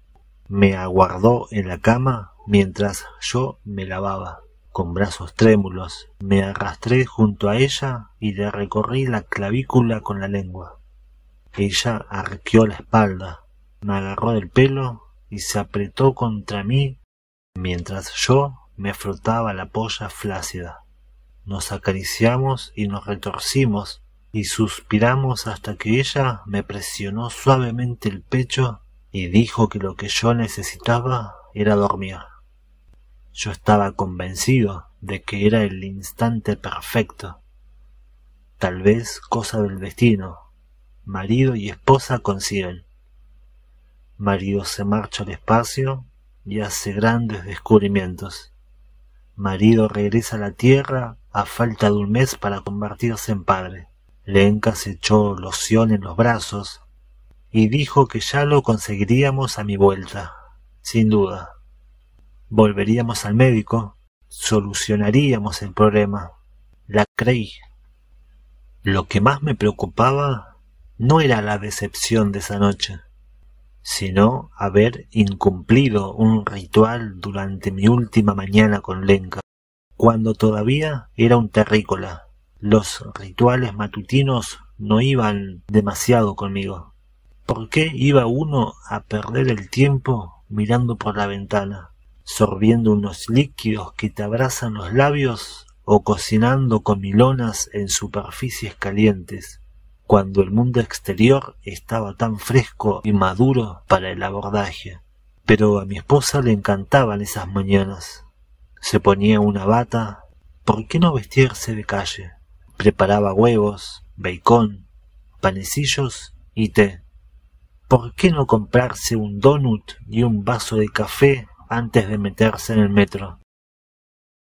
S1: Me aguardó en la cama mientras yo me lavaba. Con brazos trémulos me arrastré junto a ella y le recorrí la clavícula con la lengua. Ella arqueó la espalda, me agarró del pelo y se apretó contra mí mientras yo me frotaba la polla flácida. Nos acariciamos y nos retorcimos y suspiramos hasta que ella me presionó suavemente el pecho y dijo que lo que yo necesitaba era dormir. Yo estaba convencido de que era el instante perfecto. Tal vez cosa del destino. Marido y esposa coinciden. Marido se marcha al espacio y hace grandes descubrimientos. Marido regresa a la tierra a falta de un mes para convertirse en padre. Lenka se echó loción en los brazos y dijo que ya lo conseguiríamos a mi vuelta, sin duda. Volveríamos al médico, solucionaríamos el problema. La creí. Lo que más me preocupaba no era la decepción de esa noche, sino haber incumplido un ritual durante mi última mañana con Lenka, cuando todavía era un terrícola. Los rituales matutinos no iban demasiado conmigo. ¿Por qué iba uno a perder el tiempo mirando por la ventana, sorbiendo unos líquidos que te abrazan los labios o cocinando comilonas en superficies calientes, cuando el mundo exterior estaba tan fresco y maduro para el abordaje? Pero a mi esposa le encantaban esas mañanas. Se ponía una bata, ¿por qué no vestirse de calle? Preparaba huevos, bacon, panecillos y té. ¿Por qué no comprarse un donut y un vaso de café antes de meterse en el metro?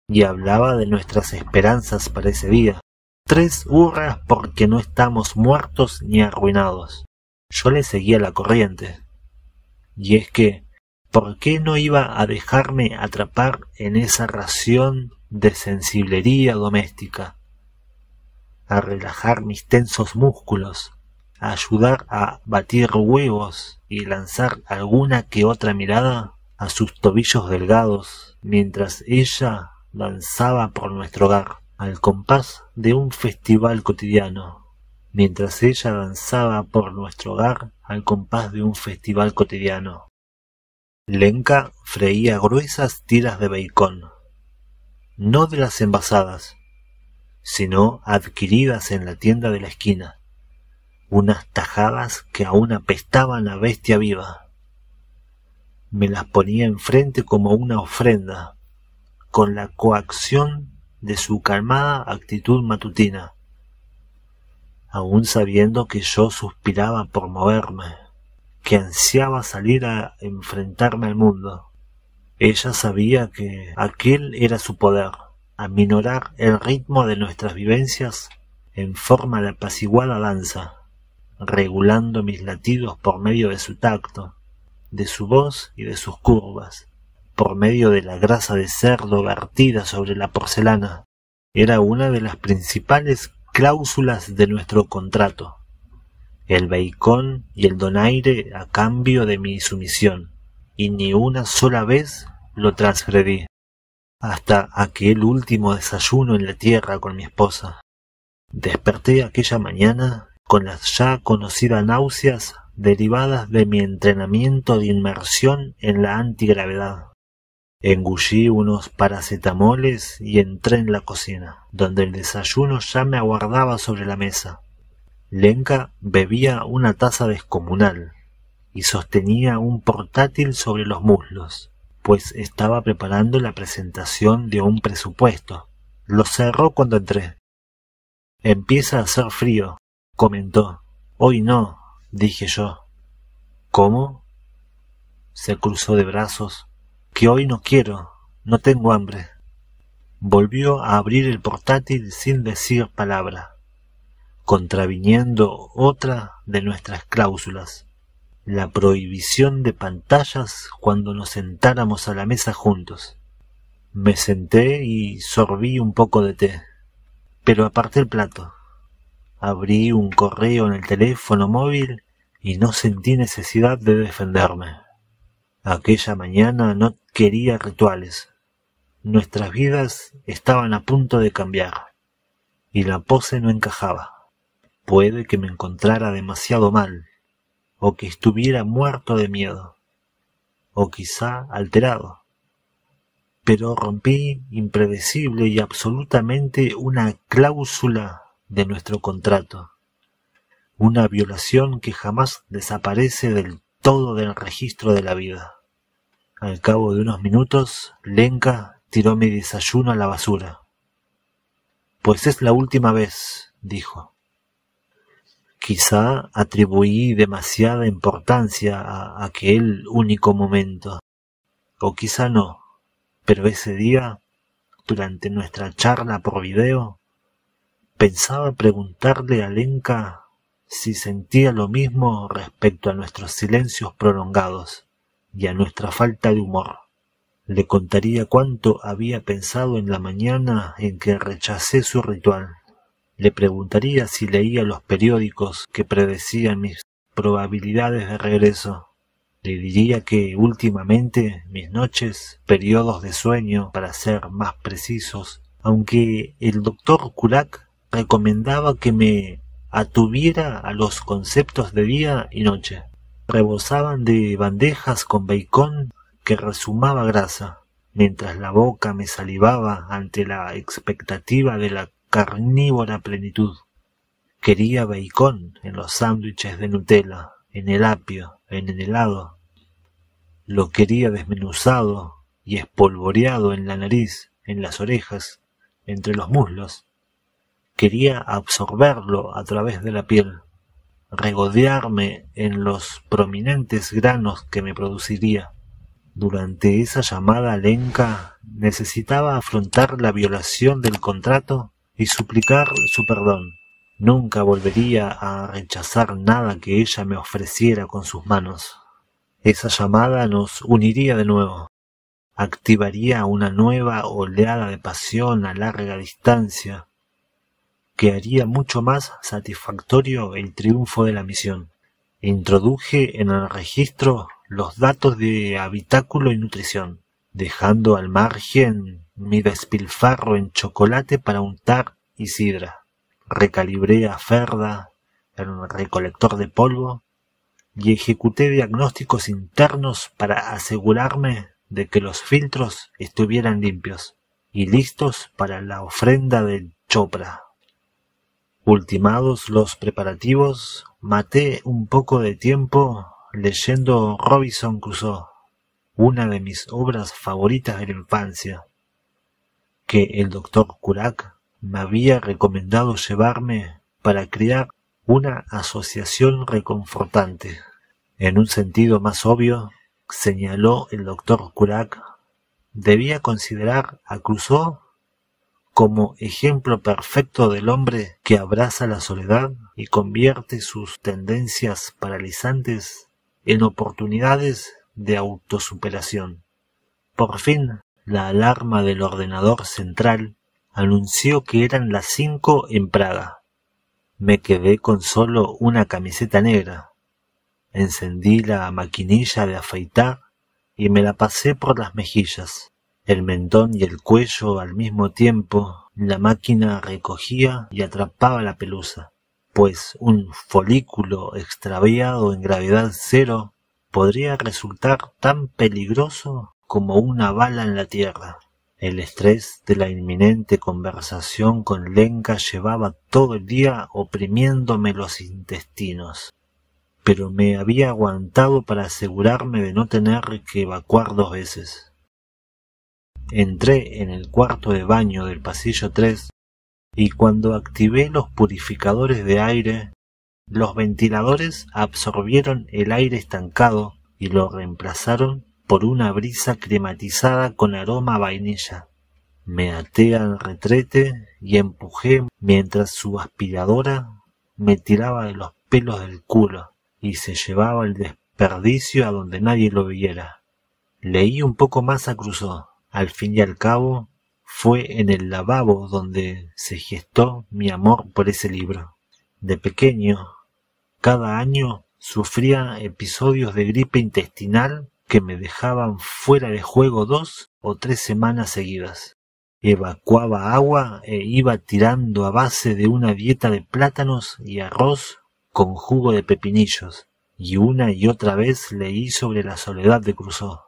S1: Y hablaba de nuestras esperanzas para ese día. 3 hurras porque no estamos muertos ni arruinados. Yo le seguía la corriente. Y es que, ¿por qué no iba a dejarme atrapar en esa ración de sensiblería doméstica? A relajar mis tensos músculos, a ayudar a batir huevos y lanzar alguna que otra mirada a sus tobillos delgados, mientras ella danzaba por nuestro hogar, al compás de un festival cotidiano. Mientras ella danzaba por nuestro hogar, al compás de un festival cotidiano. Lenka freía gruesas tiras de bacon, no de las envasadas, sino adquiridas en la tienda de la esquina, unas tajadas que aún apestaban a bestia viva. Me las ponía enfrente como una ofrenda, con la coacción de su calmada actitud matutina, aún sabiendo que yo suspiraba por moverme, que ansiaba salir a enfrentarme al mundo. Ella sabía que aquel era su poder, aminorar el ritmo de nuestras vivencias en forma de apaciguada danza, regulando mis latidos por medio de su tacto, de su voz y de sus curvas, por medio de la grasa de cerdo vertida sobre la porcelana. Era una de las principales cláusulas de nuestro contrato, el bacon y el donaire a cambio de mi sumisión, y ni una sola vez lo transgredí, hasta aquel último desayuno en la tierra con mi esposa. Desperté aquella mañana con las ya conocidas náuseas derivadas de mi entrenamiento de inmersión en la antigravedad. Engullí unos paracetamoles y entré en la cocina, donde el desayuno ya me aguardaba sobre la mesa. Lenka bebía una taza descomunal y sostenía un portátil sobre los muslos, pues estaba preparando la presentación de un presupuesto. Lo cerró cuando entré. «Empieza a hacer frío», comentó. «Hoy no», dije yo. «¿Cómo?», se cruzó de brazos. «Que hoy no quiero, no tengo hambre». Volvió a abrir el portátil sin decir palabra, contraviniendo otra de nuestras cláusulas, la prohibición de pantallas cuando nos sentáramos a la mesa juntos. Me senté y sorbí un poco de té, pero aparté el plato. Abrí un correo en el teléfono móvil y no sentí necesidad de defenderme. Aquella mañana no quería rituales. Nuestras vidas estaban a punto de cambiar, y la pose no encajaba. Puede que me encontrara demasiado mal, o que estuviera muerto de miedo, o quizá alterado. Pero rompí impredecible y absolutamente una cláusula de nuestro contrato, una violación que jamás desaparece del todo del registro de la vida. Al cabo de unos minutos, Lenka tiró mi desayuno a la basura. «Pues es la última vez», dijo. Quizá atribuí demasiada importancia a aquel único momento, o quizá no, pero ese día, durante nuestra charla por video, pensaba preguntarle a Lenka si sentía lo mismo respecto a nuestros silencios prolongados y a nuestra falta de humor. Le contaría cuánto había pensado en la mañana en que rechacé su ritual. Le preguntaría si leía los periódicos que predecían mis probabilidades de regreso. Le diría que últimamente mis noches, periodos de sueño para ser más precisos, aunque el doctor Curac recomendaba que me atuviera a los conceptos de día y noche. Rebosaban de bandejas con bacon que rezumaba grasa, mientras la boca me salivaba ante la expectativa de la carnívora plenitud. Quería bacon en los sándwiches de Nutella, en el apio, en el helado. Lo quería desmenuzado y espolvoreado en la nariz, en las orejas, entre los muslos. Quería absorberlo a través de la piel, regodearme en los prominentes granos que me produciría. Durante esa llamada lenca necesitaba afrontar la violación del contrato y suplicar su perdón. Nunca volvería a rechazar nada que ella me ofreciera con sus manos. Esa llamada nos uniría de nuevo, activaría una nueva oleada de pasión a larga distancia, que haría mucho más satisfactorio el triunfo de la misión. Introduje en el registro los datos de habitáculo y nutrición, dejando al margen mi despilfarro en chocolate para untar y sidra. Recalibré a Ferda, el recolector de polvo, y ejecuté diagnósticos internos para asegurarme de que los filtros estuvieran limpios y listos para la ofrenda del Chopra. Ultimados los preparativos, maté un poco de tiempo leyendo Robinson Crusoe, una de mis obras favoritas de la infancia, que el doctor Curac me había recomendado llevarme para crear una asociación reconfortante. En un sentido más obvio, señaló el doctor Curac, debía considerar a Crusoe como ejemplo perfecto del hombre que abraza la soledad y convierte sus tendencias paralizantes en oportunidades de autosuperación. Por fin, la alarma del ordenador central anunció que eran las 5 en Praga. Me quedé con solo una camiseta negra. Encendí la maquinilla de afeitar y me la pasé por las mejillas, el mentón y el cuello al mismo tiempo. La máquina recogía y atrapaba la pelusa, pues un folículo extraviado en gravedad cero podría resultar tan peligroso como una bala en la tierra. El estrés de la inminente conversación con Lenka llevaba todo el día oprimiéndome los intestinos, pero me había aguantado para asegurarme de no tener que evacuar 2 veces. Entré en el cuarto de baño del pasillo 3 y cuando activé los purificadores de aire, los ventiladores absorbieron el aire estancado y lo reemplazaron por una brisa climatizada con aroma a vainilla. Me até al retrete y empujé mientras su aspiradora me tiraba de los pelos del culo y se llevaba el desperdicio a donde nadie lo viera. Leí un poco más a Crusoe. Al fin y al cabo, fue en el lavabo donde se gestó mi amor por ese libro. De pequeño, cada año sufría episodios de gripe intestinal que me dejaban fuera de juego 2 o 3 semanas seguidas. Evacuaba agua e iba tirando a base de una dieta de plátanos y arroz con jugo de pepinillos, y una y otra vez leí sobre la soledad de Crusoe.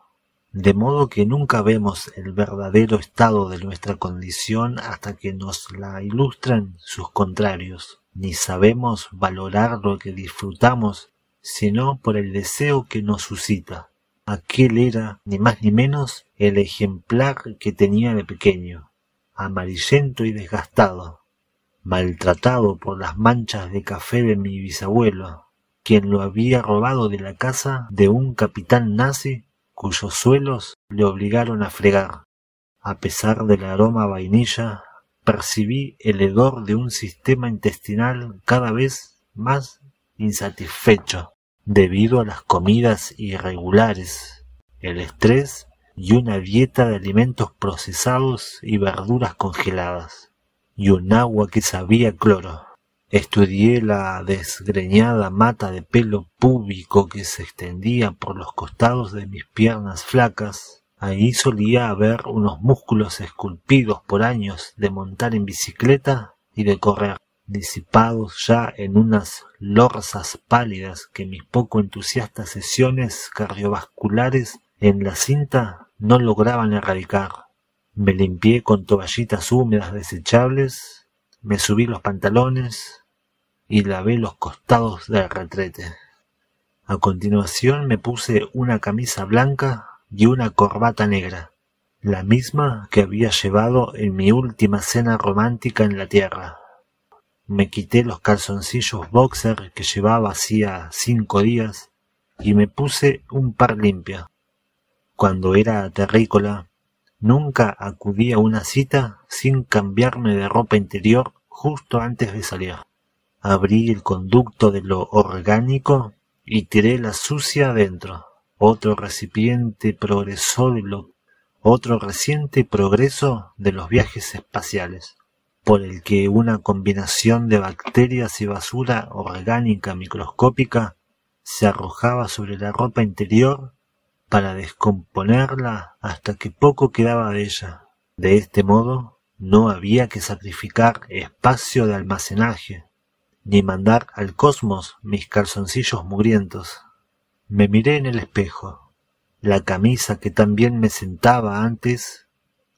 S1: De modo que nunca vemos el verdadero estado de nuestra condición hasta que nos la ilustran sus contrarios, ni sabemos valorar lo que disfrutamos, sino por el deseo que nos suscita. Aquel era, ni más ni menos, el ejemplar que tenía de pequeño, amarillento y desgastado, maltratado por las manchas de café de mi bisabuelo, quien lo había robado de la casa de un capitán nazi cuyos suelos le obligaron a fregar. A pesar del aroma a vainilla, percibí el hedor de un sistema intestinal cada vez más insatisfecho, debido a las comidas irregulares, el estrés y una dieta de alimentos procesados y verduras congeladas, y un agua que sabía a cloro. Estudié la desgreñada mata de pelo púbico que se extendía por los costados de mis piernas flacas. Ahí solía haber unos músculos esculpidos por años de montar en bicicleta y de correr, disipados ya en unas lorzas pálidas que mis poco entusiastas sesiones cardiovasculares en la cinta no lograban erradicar. Me limpié con toallitas húmedas desechables, me subí los pantalones y lavé los costados del retrete. A continuación me puse una camisa blanca y una corbata negra, la misma que había llevado en mi última cena romántica en la tierra. Me quité los calzoncillos boxer que llevaba hacía 5 días y me puse un par limpio. Cuando era terrícola, nunca acudí a una cita sin cambiarme de ropa interior justo antes de salir. Abrí el conducto de lo orgánico y tiré la sucia adentro. Otro reciente progreso de los viajes espaciales, por el que una combinación de bacterias y basura orgánica microscópica se arrojaba sobre la ropa interior para descomponerla hasta que poco quedaba de ella. De este modo, no había que sacrificar espacio de almacenaje, ni mandar al cosmos mis calzoncillos mugrientos. Me miré en el espejo. La camisa que tan bien me sentaba antes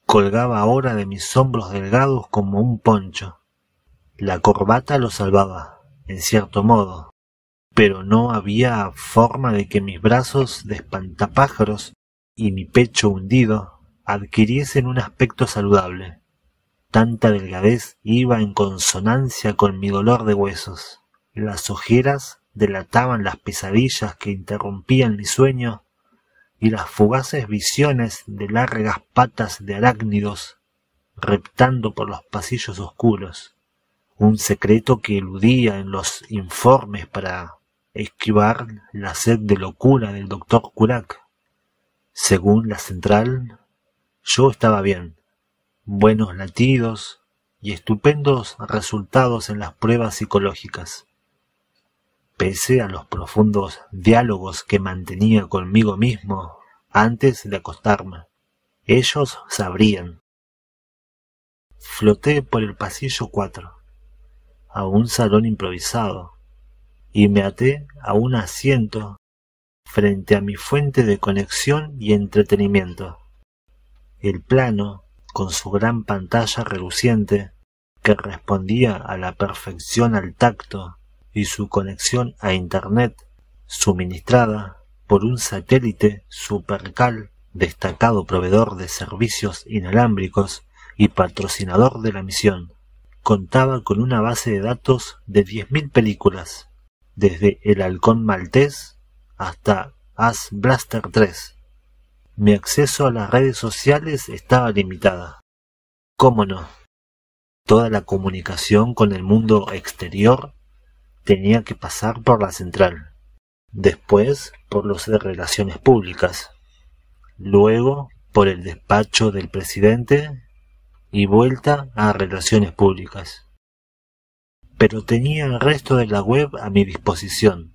S1: colgaba ahora de mis hombros delgados como un poncho. La corbata lo salvaba, en cierto modo, pero no había forma de que mis brazos de espantapájaros y mi pecho hundido adquiriesen un aspecto saludable. Tanta delgadez iba en consonancia con mi dolor de huesos. Las ojeras delataban las pesadillas que interrumpían mi sueño y las fugaces visiones de largas patas de arácnidos reptando por los pasillos oscuros, un secreto que eludía en los informes para esquivar la sed de locura del doctor Curac. Según la central, yo estaba bien, buenos latidos y estupendos resultados en las pruebas psicológicas. Pese a los profundos diálogos que mantenía conmigo mismo antes de acostarme, ellos sabrían. Floté por el pasillo 4, a un salón improvisado, y me até a un asiento frente a mi fuente de conexión y entretenimiento. El plano, con su gran pantalla reluciente, que respondía a la perfección al tacto, y su conexión a Internet, suministrada por un satélite Supercal, destacado proveedor de servicios inalámbricos y patrocinador de la misión, contaba con una base de datos de 10.000 películas, desde El Halcón Maltés hasta As Blaster 3. Mi acceso a las redes sociales estaba limitada. ¿Cómo no? Toda la comunicación con el mundo exterior tenía que pasar por la central, después por los de relaciones públicas, luego por el despacho del presidente y vuelta a relaciones públicas. Pero tenía el resto de la web a mi disposición,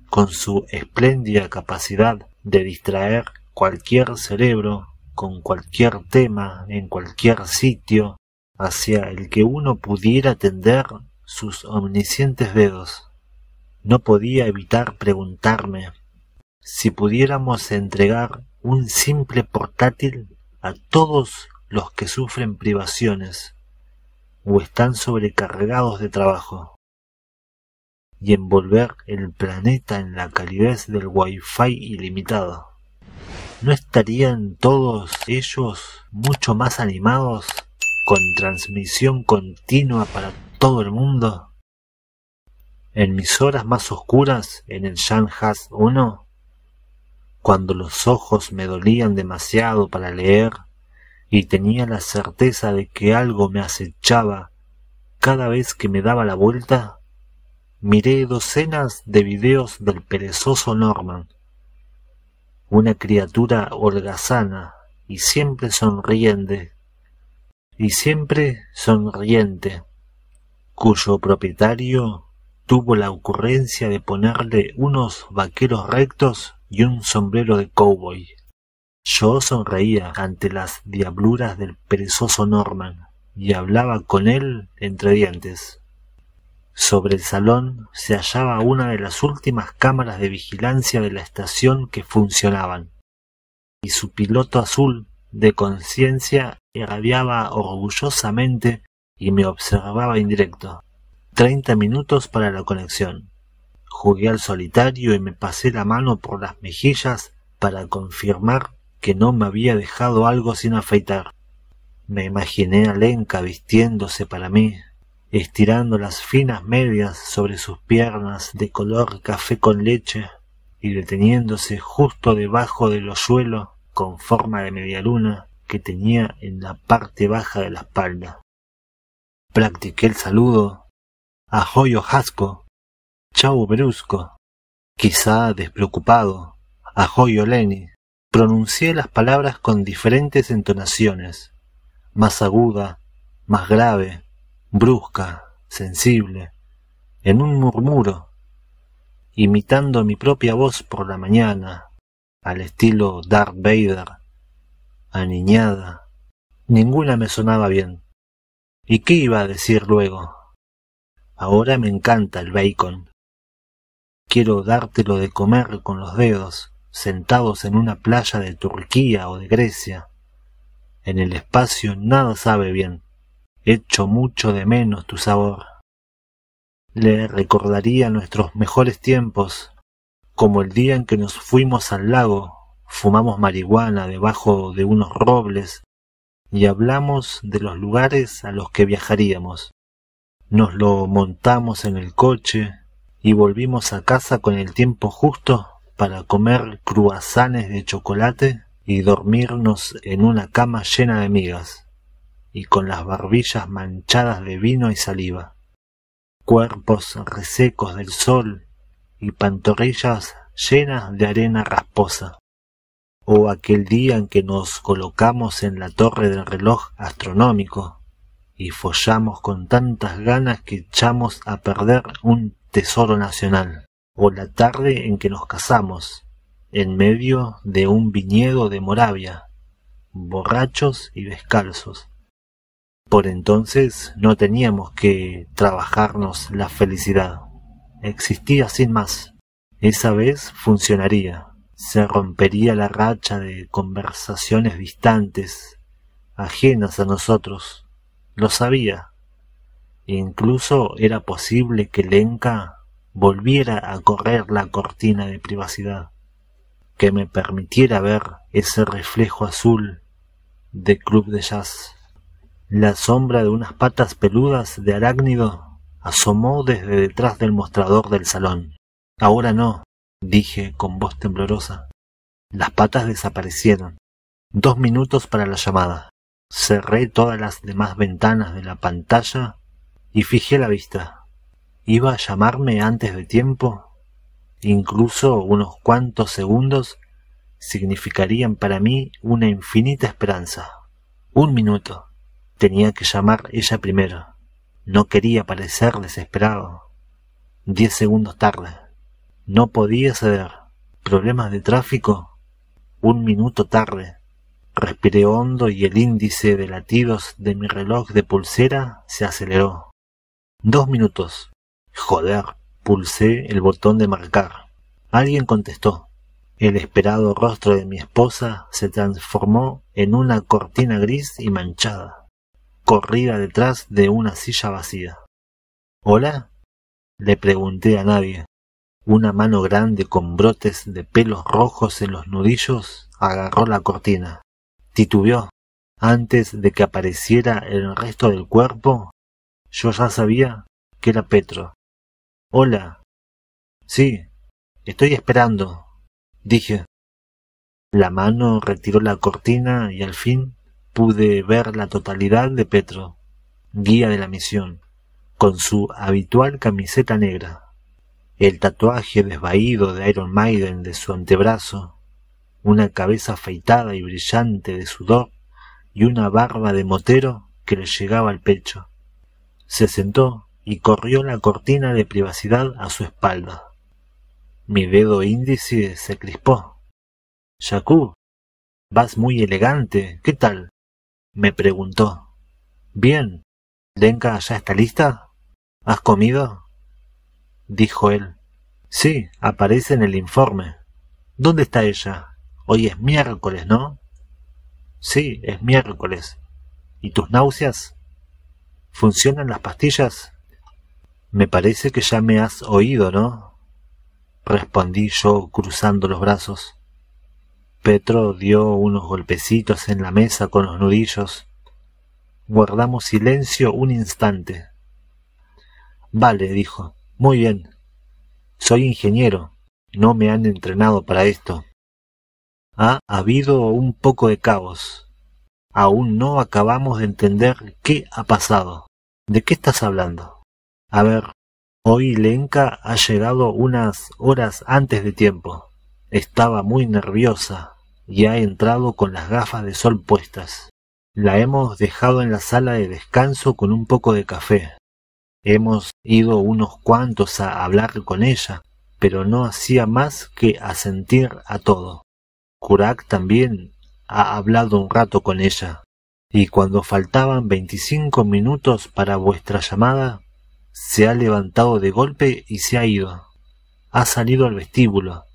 S1: con su espléndida capacidad de distraer cualquier cerebro con cualquier tema en cualquier sitio hacia el que uno pudiera tender sus omniscientes dedos. No podía evitar preguntarme si pudiéramos entregar un simple portátil a todos los que sufren privaciones o están sobrecargados de trabajo, y envolver el planeta en la calidez del Wi-Fi ilimitado. ¿No estarían todos ellos mucho más animados con transmisión continua para todo el mundo? En mis horas más oscuras en el Shanghas 1, cuando los ojos me dolían demasiado para leer y tenía la certeza de que algo me acechaba cada vez que me daba la vuelta, miré docenas de videos del perezoso Norman, una criatura holgazana y siempre sonriente, cuyo propietario tuvo la ocurrencia de ponerle unos vaqueros rectos y un sombrero de cowboy. Yo sonreía ante las diabluras del perezoso Norman y hablaba con él entre dientes. Sobre el salón se hallaba una de las últimas cámaras de vigilancia de la estación que funcionaban, y su piloto azul de conciencia irradiaba orgullosamente y me observaba indirecto. 30 minutos para la conexión. Jugué al solitario y me pasé la mano por las mejillas para confirmar que no me había dejado algo sin afeitar. Me imaginé a Lenka vistiéndose para mí, estirando las finas medias sobre sus piernas de color café con leche y deteniéndose justo debajo del hoyuelo con forma de medialuna que tenía en la parte baja de la espalda. Practiqué el saludo, ahoy ojasco, chau brusco, quizá despreocupado, ahoy oleni. Pronuncié las palabras con diferentes entonaciones, más aguda, más grave, brusca, sensible, en un murmuro, imitando mi propia voz por la mañana, al estilo Darth Vader, aniñada. Ninguna me sonaba bien. ¿Y qué iba a decir luego? Ahora me encanta el bacon. Quiero dártelo de comer con los dedos, sentados en una playa de Turquía o de Grecia. En el espacio nada sabe bien. Echo mucho de menos tu sabor. Le recordaría nuestros mejores tiempos, como el día en que nos fuimos al lago, fumamos marihuana debajo de unos robles y hablamos de los lugares a los que viajaríamos. Nos lo montamos en el coche y volvimos a casa con el tiempo justo para comer cruasanes de chocolate y dormirnos en una cama llena de migas y con las barbillas manchadas de vino y saliva, cuerpos resecos del sol y pantorrillas llenas de arena rasposa. O aquel día en que nos colocamos en la torre del reloj astronómico y follamos con tantas ganas que echamos a perder un tesoro nacional. O la tarde en que nos casamos, en medio de un viñedo de Moravia, borrachos y descalzos. Por entonces no teníamos que trabajarnos la felicidad. Existía sin más. Esa vez funcionaría. Se rompería la racha de conversaciones distantes, ajenas a nosotros. Lo sabía. Incluso era posible que Lenka volviera a correr la cortina de privacidad, que me permitiera ver ese reflejo azul de club de jazz. La sombra de unas patas peludas de arácnido asomó desde detrás del mostrador del salón. Ahora no, dije con voz temblorosa. Las patas desaparecieron. 2 minutos para la llamada. Cerré todas las demás ventanas de la pantalla y fijé la vista. ¿Iba a llamarme antes de tiempo? Incluso unos cuantos segundos significarían para mí una infinita esperanza. 1 minuto. Tenía que llamar ella primero. No quería parecer desesperado. 10 segundos tarde. No podía ceder. ¿Problemas de tráfico? 1 minuto tarde. Respiré hondo y el índice de latidos de mi reloj de pulsera se aceleró. 2 minutos. Joder, pulsé el botón de marcar. Alguien contestó. El esperado rostro de mi esposa se transformó en una cortina gris y manchada, corrida detrás de una silla vacía. ¿Hola? Le pregunté a nadie. Una mano grande con brotes de pelos rojos en los nudillos agarró la cortina. Titubeó. Antes de que apareciera el resto del cuerpo, yo ya sabía que era Petro. «Hola». «Sí, estoy esperando», dije. La mano retiró la cortina y al fin pude ver la totalidad de Petro, guía de la misión, con su habitual camiseta negra, el tatuaje desvaído de Iron Maiden de su antebrazo, una cabeza afeitada y brillante de sudor y una barba de motero que le llegaba al pecho. Se sentó y corrió la cortina de privacidad a su espalda. Mi dedo índice se crispó. —Jakub, vas muy elegante, ¿qué tal? —me preguntó. —Bien. ¿Lenka ya está lista? ¿Has comido? —dijo él. —Sí, aparece en el informe. ¿Dónde está ella? Hoy es miércoles, ¿no? —Sí, es miércoles. ¿Y tus náuseas? ¿Funcionan las pastillas? —Me parece que ya me has oído, ¿no? —respondí yo cruzando los brazos. Petro dio unos golpecitos en la mesa con los nudillos. Guardamos silencio un instante. —Vale —dijo—, muy bien. Soy ingeniero. No me han entrenado para esto. Ha habido un poco de caos. Aún no acabamos de entender qué ha pasado. ¿De qué estás hablando? A ver, hoy Lenka ha llegado unas horas antes de tiempo. Estaba muy nerviosa y ha entrado con las gafas de sol puestas. La hemos dejado en la sala de descanso con un poco de café. Hemos ido unos cuantos a hablar con ella, pero no hacía más que asentir a todo. Kurak también ha hablado un rato con ella, y cuando faltaban 25 minutos para vuestra llamada, se ha levantado de golpe y se ha ido. Ha salido al vestíbulo,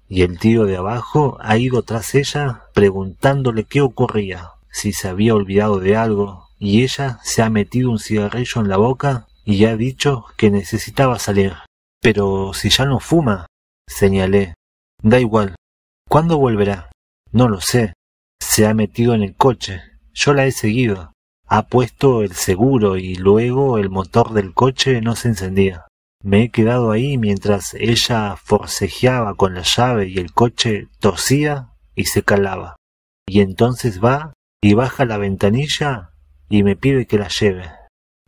S1: y el tío de abajo ha ido tras ella preguntándole qué ocurría, si se había olvidado de algo, y ella se ha metido un cigarrillo en la boca y ha dicho que necesitaba salir. —Pero si ya no fuma —señalé—. Da igual. ¿Cuándo volverá? No lo sé. Se ha metido en el coche. Yo la he seguido. Ha puesto el seguro y luego el motor del coche no se encendía. Me he quedado ahí mientras ella forcejeaba con la llave y el coche tosía y se calaba. Y entonces va y baja la ventanilla y me pide que la lleve.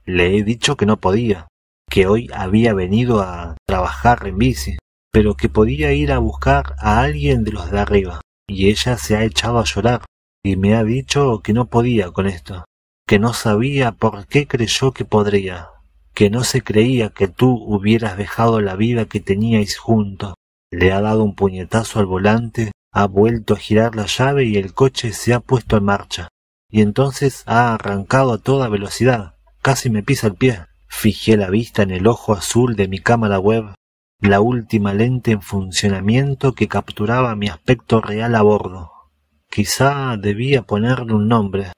S1: Le he dicho que no podía, que hoy había venido a trabajar en bici, pero que podía ir a buscar a alguien de los de arriba. Y ella se ha echado a llorar y me ha dicho que no podía con esto, que no sabía por qué creyó que podría, que no se creía que tú hubieras dejado la vida que teníais juntos. Le ha dado un puñetazo al volante, ha vuelto a girar la llave y el coche se ha puesto en marcha. Y entonces ha arrancado a toda velocidad. Casi me pisa el pie. Fijé la vista en el ojo azul de mi cámara web, la última lente en funcionamiento que capturaba mi aspecto real a bordo. Quizá debía ponerle un nombre.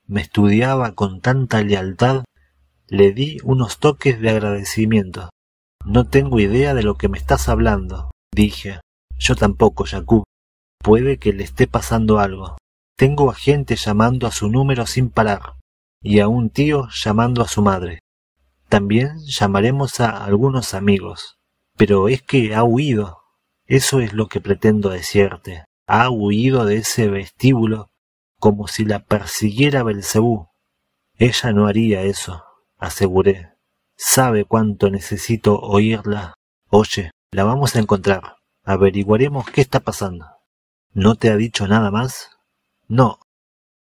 S1: Me estudiaba con tanta lealtad. Le di unos toques de agradecimiento. No tengo idea de lo que me estás hablando, dije. Yo tampoco, Jakub. Puede que le esté pasando algo. Tengo a gente llamando a su número sin parar, y a un tío llamando a su madre. También llamaremos a algunos amigos. Pero es que ha huido. Eso es lo que pretendo decirte. Ha huido de ese vestíbulo como si la persiguiera Belcebú. Ella no haría eso, aseguré. Sabe cuánto necesito oírla. Oye, la vamos a encontrar. Averiguaremos qué está pasando. ¿No te ha dicho nada más? No.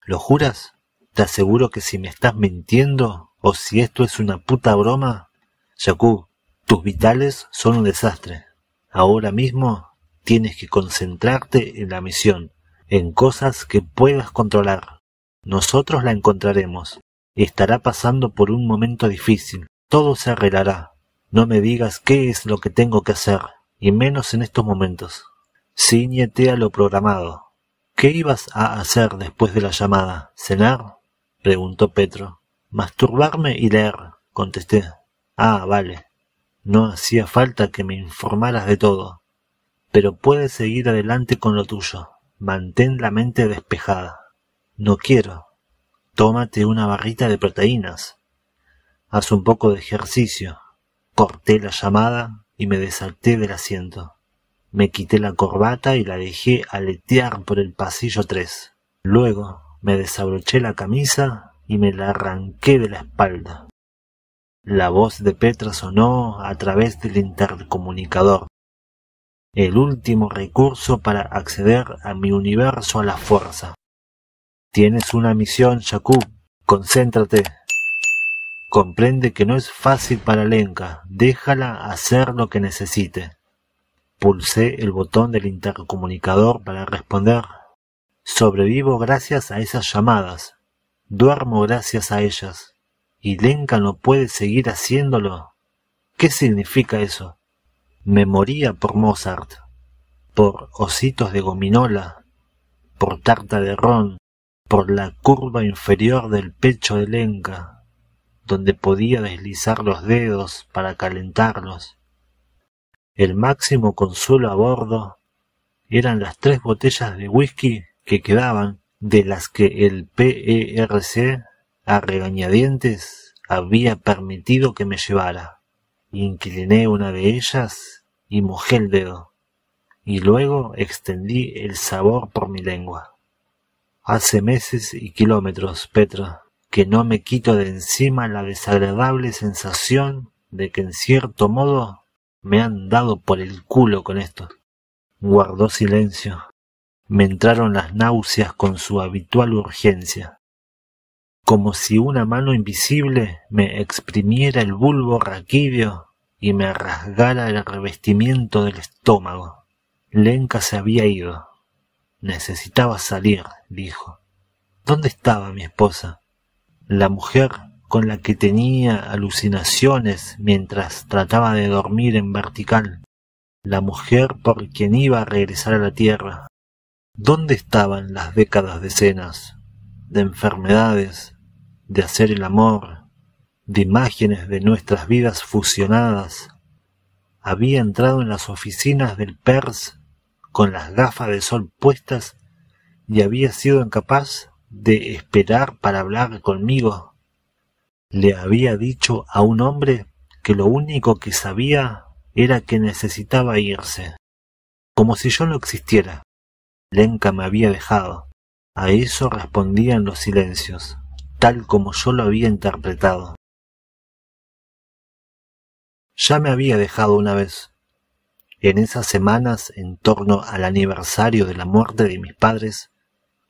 S1: ¿Lo juras? Te aseguro que si me estás mintiendo o si esto es una puta broma... Jakub, tus vitales son un desastre. Ahora mismo tienes que concentrarte en la misión, en cosas que puedas controlar. Nosotros la encontraremos. Estará pasando por un momento difícil. Todo se arreglará. No me digas qué es lo que tengo que hacer, y menos en estos momentos. Cíñete a lo programado. ¿Qué ibas a hacer después de la llamada? ¿Cenar?, preguntó Petro. Masturbarme y leer, contesté. Ah, vale. No hacía falta que me informaras de todo. Pero puedes seguir adelante con lo tuyo. Mantén la mente despejada. No quiero. Tómate una barrita de proteínas. Haz un poco de ejercicio. Corté la llamada y me desaté del asiento. Me quité la corbata y la dejé aletear por el pasillo 3. Luego me desabroché la camisa y me la arranqué de la espalda. La voz de Petra sonó a través del intercomunicador. El último recurso para acceder a mi universo a la fuerza. Tienes una misión, Jakub. Concéntrate. Comprende que no es fácil para Lenka, déjala hacer lo que necesite. Pulsé el botón del intercomunicador para responder. Sobrevivo gracias a esas llamadas. Duermo gracias a ellas. ¿Y Lenka no puede seguir haciéndolo? ¿Qué significa eso? Me moría por Mozart, por ositos de gominola, por tarta de ron, por la curva inferior del pecho de Lenka, donde podía deslizar los dedos para calentarlos. El máximo consuelo a bordo eran las 3 botellas de whisky que quedaban, de las que el PERC, a regañadientes, había permitido que me llevara. Incliné una de ellas y mojé el dedo, y luego extendí el sabor por mi lengua. Hace meses y kilómetros, Petra, que no me quito de encima la desagradable sensación de que en cierto modo me han dado por el culo con esto. Guardó silencio. Me entraron las náuseas con su habitual urgencia, como si una mano invisible me exprimiera el bulbo raquídeo y me rasgara el revestimiento del estómago. Lenka se había ido. Necesitaba salir, dijo. ¿Dónde estaba mi esposa? La mujer con la que tenía alucinaciones mientras trataba de dormir en vertical. La mujer por quien iba a regresar a la tierra. ¿Dónde estaban las décadas de cenas, de enfermedades, de hacer el amor, de imágenes de nuestras vidas fusionadas? Había entrado en las oficinas del PERS con las gafas de sol puestas y había sido incapaz de esperar para hablar conmigo. Le había dicho a un hombre que lo único que sabía era que necesitaba irse, como si yo no existiera. Lenka me había dejado. A eso respondían los silencios, tal como yo lo había interpretado. Ya me había dejado una vez. En esas semanas en torno al aniversario de la muerte de mis padres,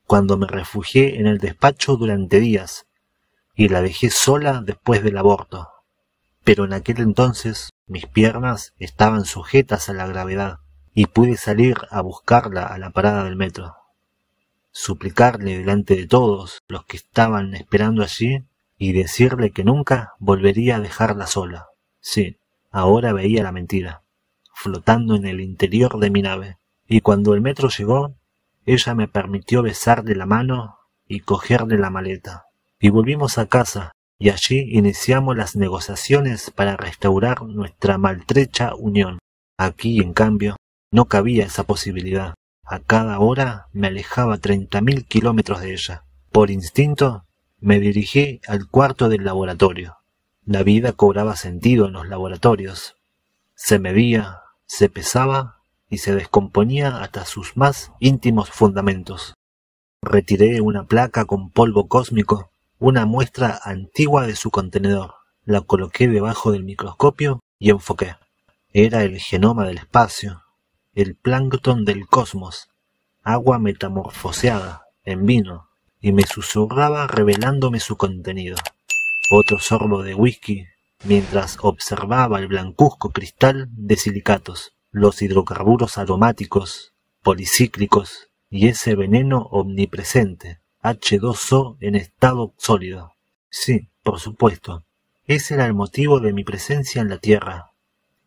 S1: cuando me refugié en el despacho durante días y la dejé sola después del aborto. Pero en aquel entonces mis piernas estaban sujetas a la gravedad y pude salir a buscarla a la parada del metro, suplicarle delante de todos los que estaban esperando allí y decirle que nunca volvería a dejarla sola. Sí, ahora veía la mentira, flotando en el interior de mi nave, y cuando el metro llegó, ella me permitió besarle la mano y cogerle la maleta, y volvimos a casa, y allí iniciamos las negociaciones para restaurar nuestra maltrecha unión. Aquí, en cambio, no cabía esa posibilidad. A cada hora me alejaba 30.000 kilómetros de ella. Por instinto, me dirigí al cuarto del laboratorio. La vida cobraba sentido en los laboratorios. Se medía, se pesaba y se descomponía hasta sus más íntimos fundamentos. Retiré una placa con polvo cósmico, una muestra antigua de su contenedor. La coloqué debajo del microscopio y enfoqué. Era el genoma del espacio, el plancton del cosmos, agua metamorfoseada en vino, y me susurraba revelándome su contenido. Otro sorbo de whisky, mientras observaba el blancuzco cristal de silicatos, los hidrocarburos aromáticos, policíclicos y ese veneno omnipresente, H2O en estado sólido. Sí, por supuesto, ese era el motivo de mi presencia en la Tierra.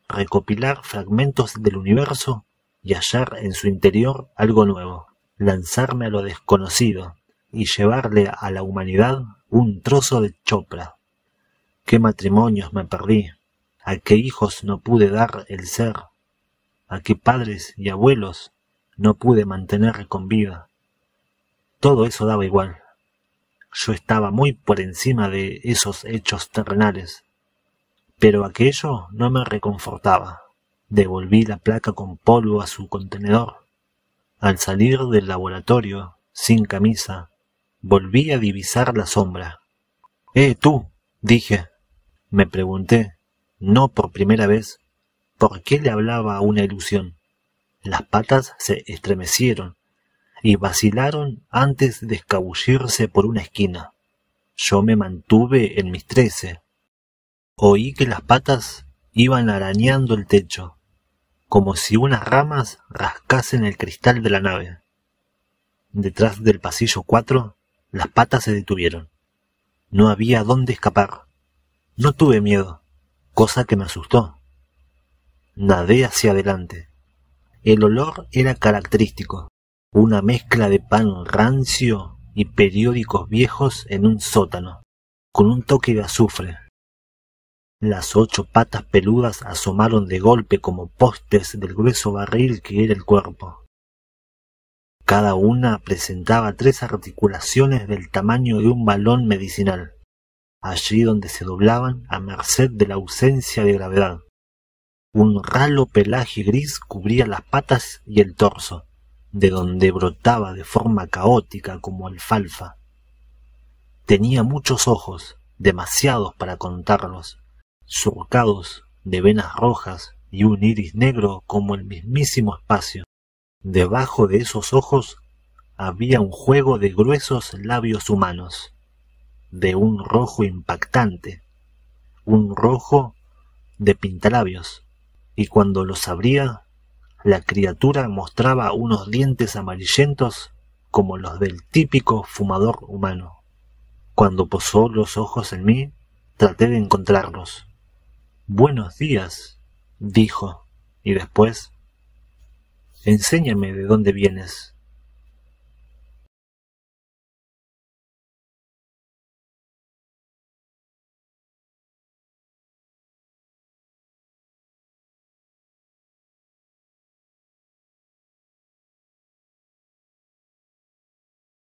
S1: Recopilar fragmentos del universo y hallar en su interior algo nuevo, lanzarme a lo desconocido y llevarle a la humanidad un trozo de chopra. ¿Qué matrimonios me perdí? ¿A qué hijos no pude dar el ser? ¿A qué padres y abuelos no pude mantener con vida? Todo eso daba igual. Yo estaba muy por encima de esos hechos terrenales, pero aquello no me reconfortaba. Devolví la placa con polvo a su contenedor. Al salir del laboratorio, sin camisa, volví a divisar la sombra. Tú, dije. Me pregunté, no por primera vez, ¿por qué le hablaba a una ilusión? Las patas se estremecieron y vacilaron antes de escabullirse por una esquina. Yo me mantuve en mis 13, Oí que las patas iban arañando el techo, como si unas ramas rascasen el cristal de la nave. Detrás del pasillo 4, las patas se detuvieron. No había dónde escapar. No tuve miedo, cosa que me asustó. Nadé hacia adelante. El olor era característico, una mezcla de pan rancio y periódicos viejos en un sótano, con un toque de azufre. Las 8 patas peludas asomaron de golpe como postes del grueso barril que era el cuerpo. Cada una presentaba 3 articulaciones del tamaño de un balón medicinal, allí donde se doblaban a merced de la ausencia de gravedad. Un ralo pelaje gris cubría las patas y el torso, de donde brotaba de forma caótica como alfalfa. Tenía muchos ojos, demasiados para contarlos, surcados de venas rojas y un iris negro como el mismísimo espacio. Debajo de esos ojos había un juego de gruesos labios humanos, de un rojo impactante, un rojo de pintalabios, y cuando los abría, la criatura mostraba unos dientes amarillentos como los del típico fumador humano. Cuando posó los ojos en mí, traté de encontrarlos. «Buenos días», dijo, y después «Enséñame de dónde vienes».